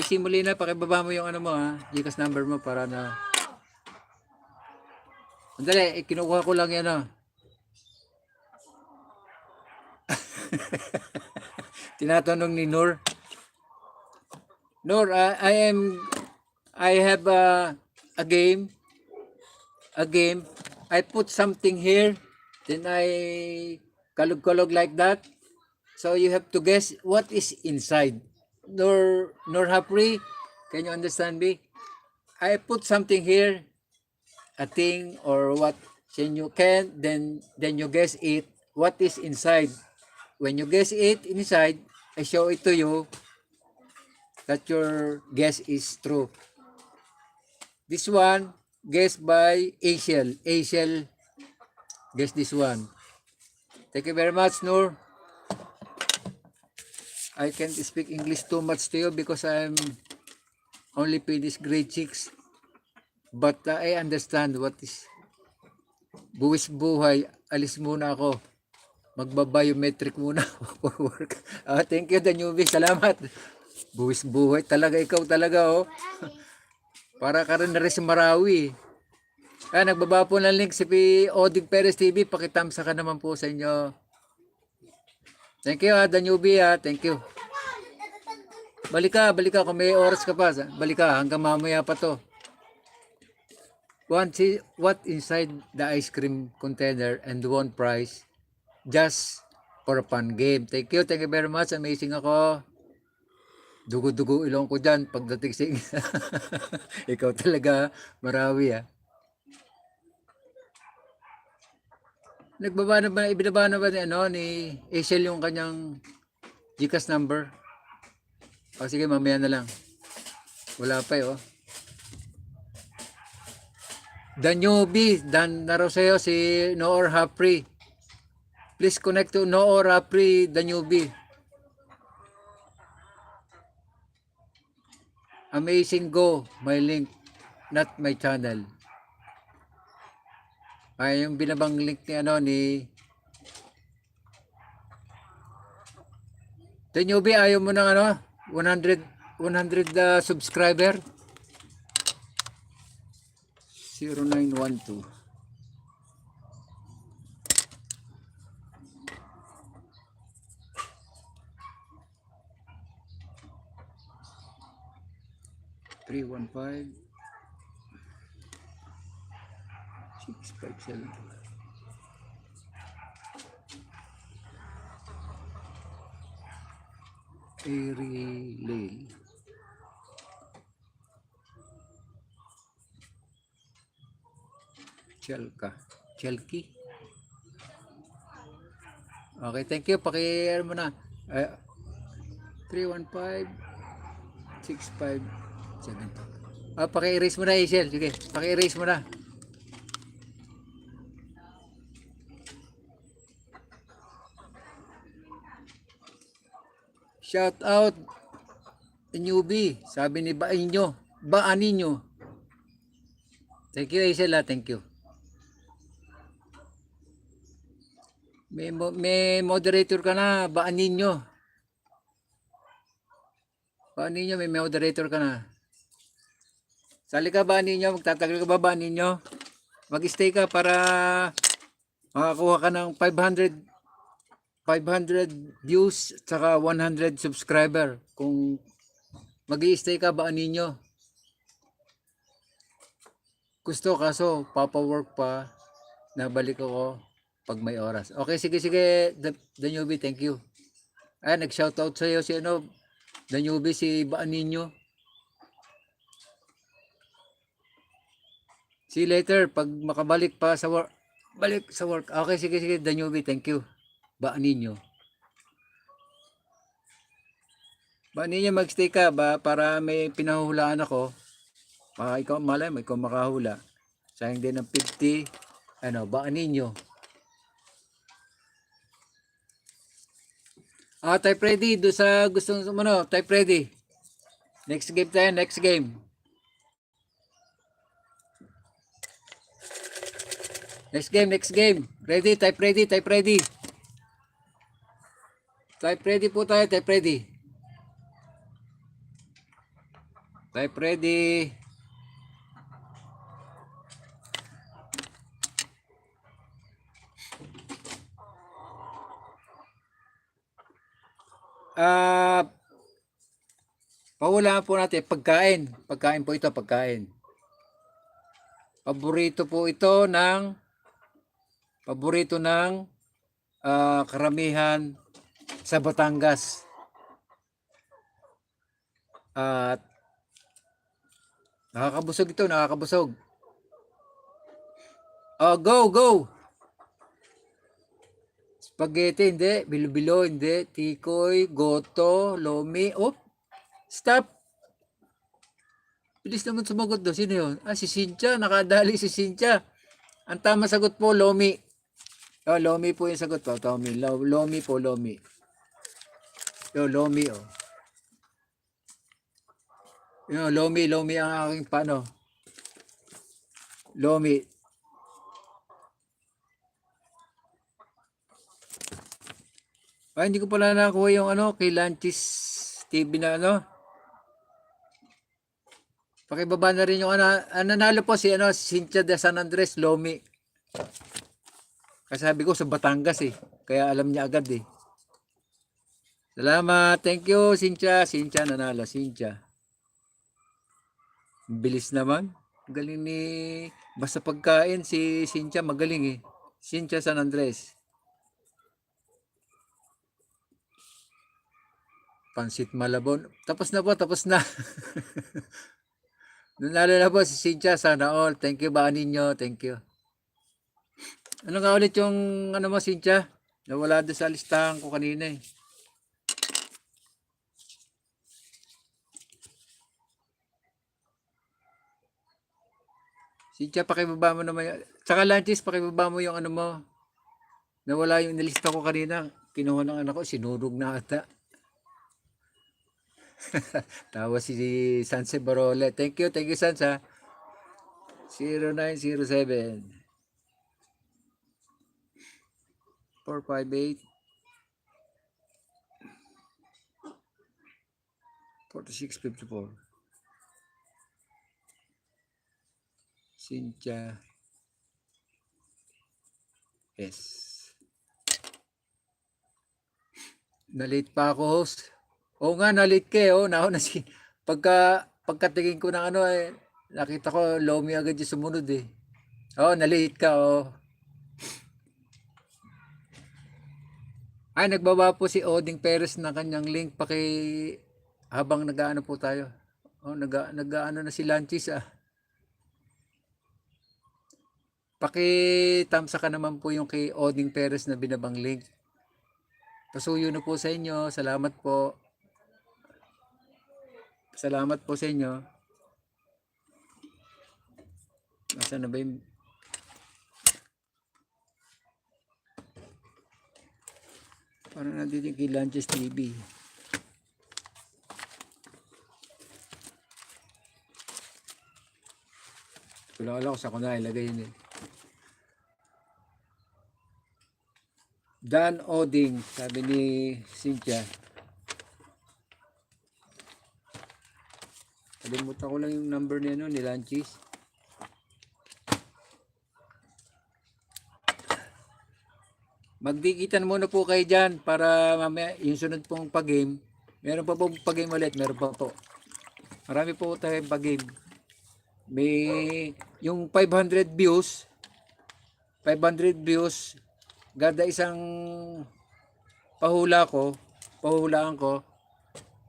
Simuli na, pakibaba mo yung ano mo ha. Gcash number mo para na... Andali, kinukuha ko lang yan ha. Tinatanong ni Nur. Nur, I have a game. I put something here, then I kalog-kalog like that. So you have to guess what is inside. Nur Hapri, can you understand me? I put something here, a thing or what, then you guess it, what is inside. When you guess it inside, I show it to you that your guess is true. This one, guessed by Asiel. Asiel, guess this one. Thank you very much, Nur. I can't speak English too much to you because I'm only finished grade 6. But I understand what is buwis buhay. Alis muna ako. Magba-biometric muna for work. Thank you, the newbie. Salamat. Buwis buhay. Talaga, ikaw talaga, oh. Para ka rin na rin sa Marawi. Nagbaba po ng link si Odig Perez TV. Pakitamsa ka naman po sa inyo. Thank you, the newbie. Thank you. Balik ka. Kung may oras ka pa. Balik ka. Hanggang mamaya pa to. What inside the ice cream container and one prize just for a fun game. Thank you very much. Amazing ako. Dugo-dugo ilong ko dyan pagdating sa ikaw talaga, Marawi Ibinaba na ba ni Asiel yung kanyang Gcash number? Sige, mamaya na lang. Wala pa The newbie, Dan na raw sa'yo si Noor Hapri. Please connect to Noor Hapri, the newbie. Amazing Go, my link, not my channel. Yung binabang link ni the newbie, ayaw mo ng 100 subscriber. 0912 315 657 Airy Lane. Chelky. Okay, thank you. Paki-air mo na. 315 657. Paki-erase mo na, Asiel. Sige, paki-erase mo na. Shout out newbie. Sabi ni Baaninyo. Thank you, Asiel. Thank you. May moderator ka na, Baaninyo. Baaninyo, may moderator ka na. Sali ka, Baaninyo. Magtatagal ka ba, Baaninyo? Mag-stay ka para makakuha ka ng 500 views tsaka 100 subscriber. Kung mag-i-stay ka, Baaninyo. Gusto kaso, papawork pa. Nabalik ako pag may oras. Okay, sige. The newbie, thank you. Nag-shoutout sa'yo si the newbie, si Baaninyo. See you later pag makabalik pa sa work. Balik sa work. Okay, sige. The newbie, thank you. Baaninyo. Baaninyo, mag-stay ka ba para may pinahuhulaan ako. Ikaw, malay mo, ikaw makahula. Sayang din ng 50. Baaninyo. Type ready. Doon sa gustong sumano, type ready. Next game tayo, next game. Next game, next game. Ready, type ready, type ready. Type ready po tayo, type ready. Type ready. Pahulaan po natin, pagkain. Pagkain po ito, pagkain. Paborito ng karamihan sa Batangas. At nakakabusog ito, nakakabusog. Go, go! Spaghetti, hindi. Bilo-bilo, hindi. Tikoy, goto, lomi. Stop! Bilis naman sumagot doon. Sino yun? Si Cynthia. Nakadali si Cynthia. Ang tama sagot po, lomi. Lomi po yung sagot po. Tommy. Lomi po, lomi. Lomi, lomi ang aking paano. Lomi. Hindi ko pala nakuha yung kay Lanchis TV na Pakibaba na rin yung nanalo po si Cynthia de San Andres, lomi. Kasi sabi ko sa Batangas kaya alam niya agad Salamat, thank you Cynthia. Cynthia nanalo, Cynthia. Bilis naman. Galing ni basta pagkain si Cynthia magaling Cynthia San Andres. Pansit Malabon. Tapos na po, tapos na. Nanalo na po si Cynthia, sana all. Thank you ba ninyo? Thank you. Ano nga ulit yung mo Cynthia? Nawala doon sa listahan ko kanina Cynthia, pakibaba mo naman. Tsaka Lanchis, pakibaba mo yung mo. Nawala yung nilista ko kanina. Kinuha ng anak ko, sinurog na ata. Tawa si Sanse Barole. Thank you Sansa. 0907 458 4654. Cynthia S. Na-late pa ako, host. Oo nga, na-late ka nauna pagkatingin ko ng nakita ko lomi agad yung sumunod na-late ka nagbaba po si Oding Perez ng kanyang link habang nag-aano po tayo. Nag-aano na si Lanchis Paki-tamsa ka naman po yung kay Oding Perez na binabang link. Pasuyo na po sa inyo. Salamat po. Salamat po sa inyo. Nasaan na ba yung parang nandito yung kay Lanchis TV. Wala ko sa ko na ilagay yun Dan Oding, sabi ni Cynthia. Kalimutan ko lang yung number niya ni Lanchis. Magdikitan muna po kayo dyan para mamaya yung sunod pong pag-game. Meron pa pong pag-game ulit, meron pa po. Marami po tayong pag-game. May yung 500 views, gada isang pahulaan ko,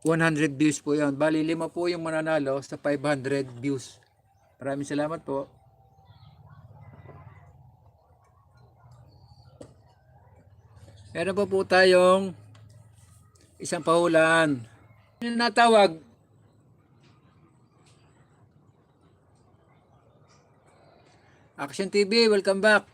100 views po yan. Bali, 5 po yung mananalo sa 500 views. Maraming salamat po. Meron pa po tayong isang pahulaan. Yung natawag, Action TV, welcome back.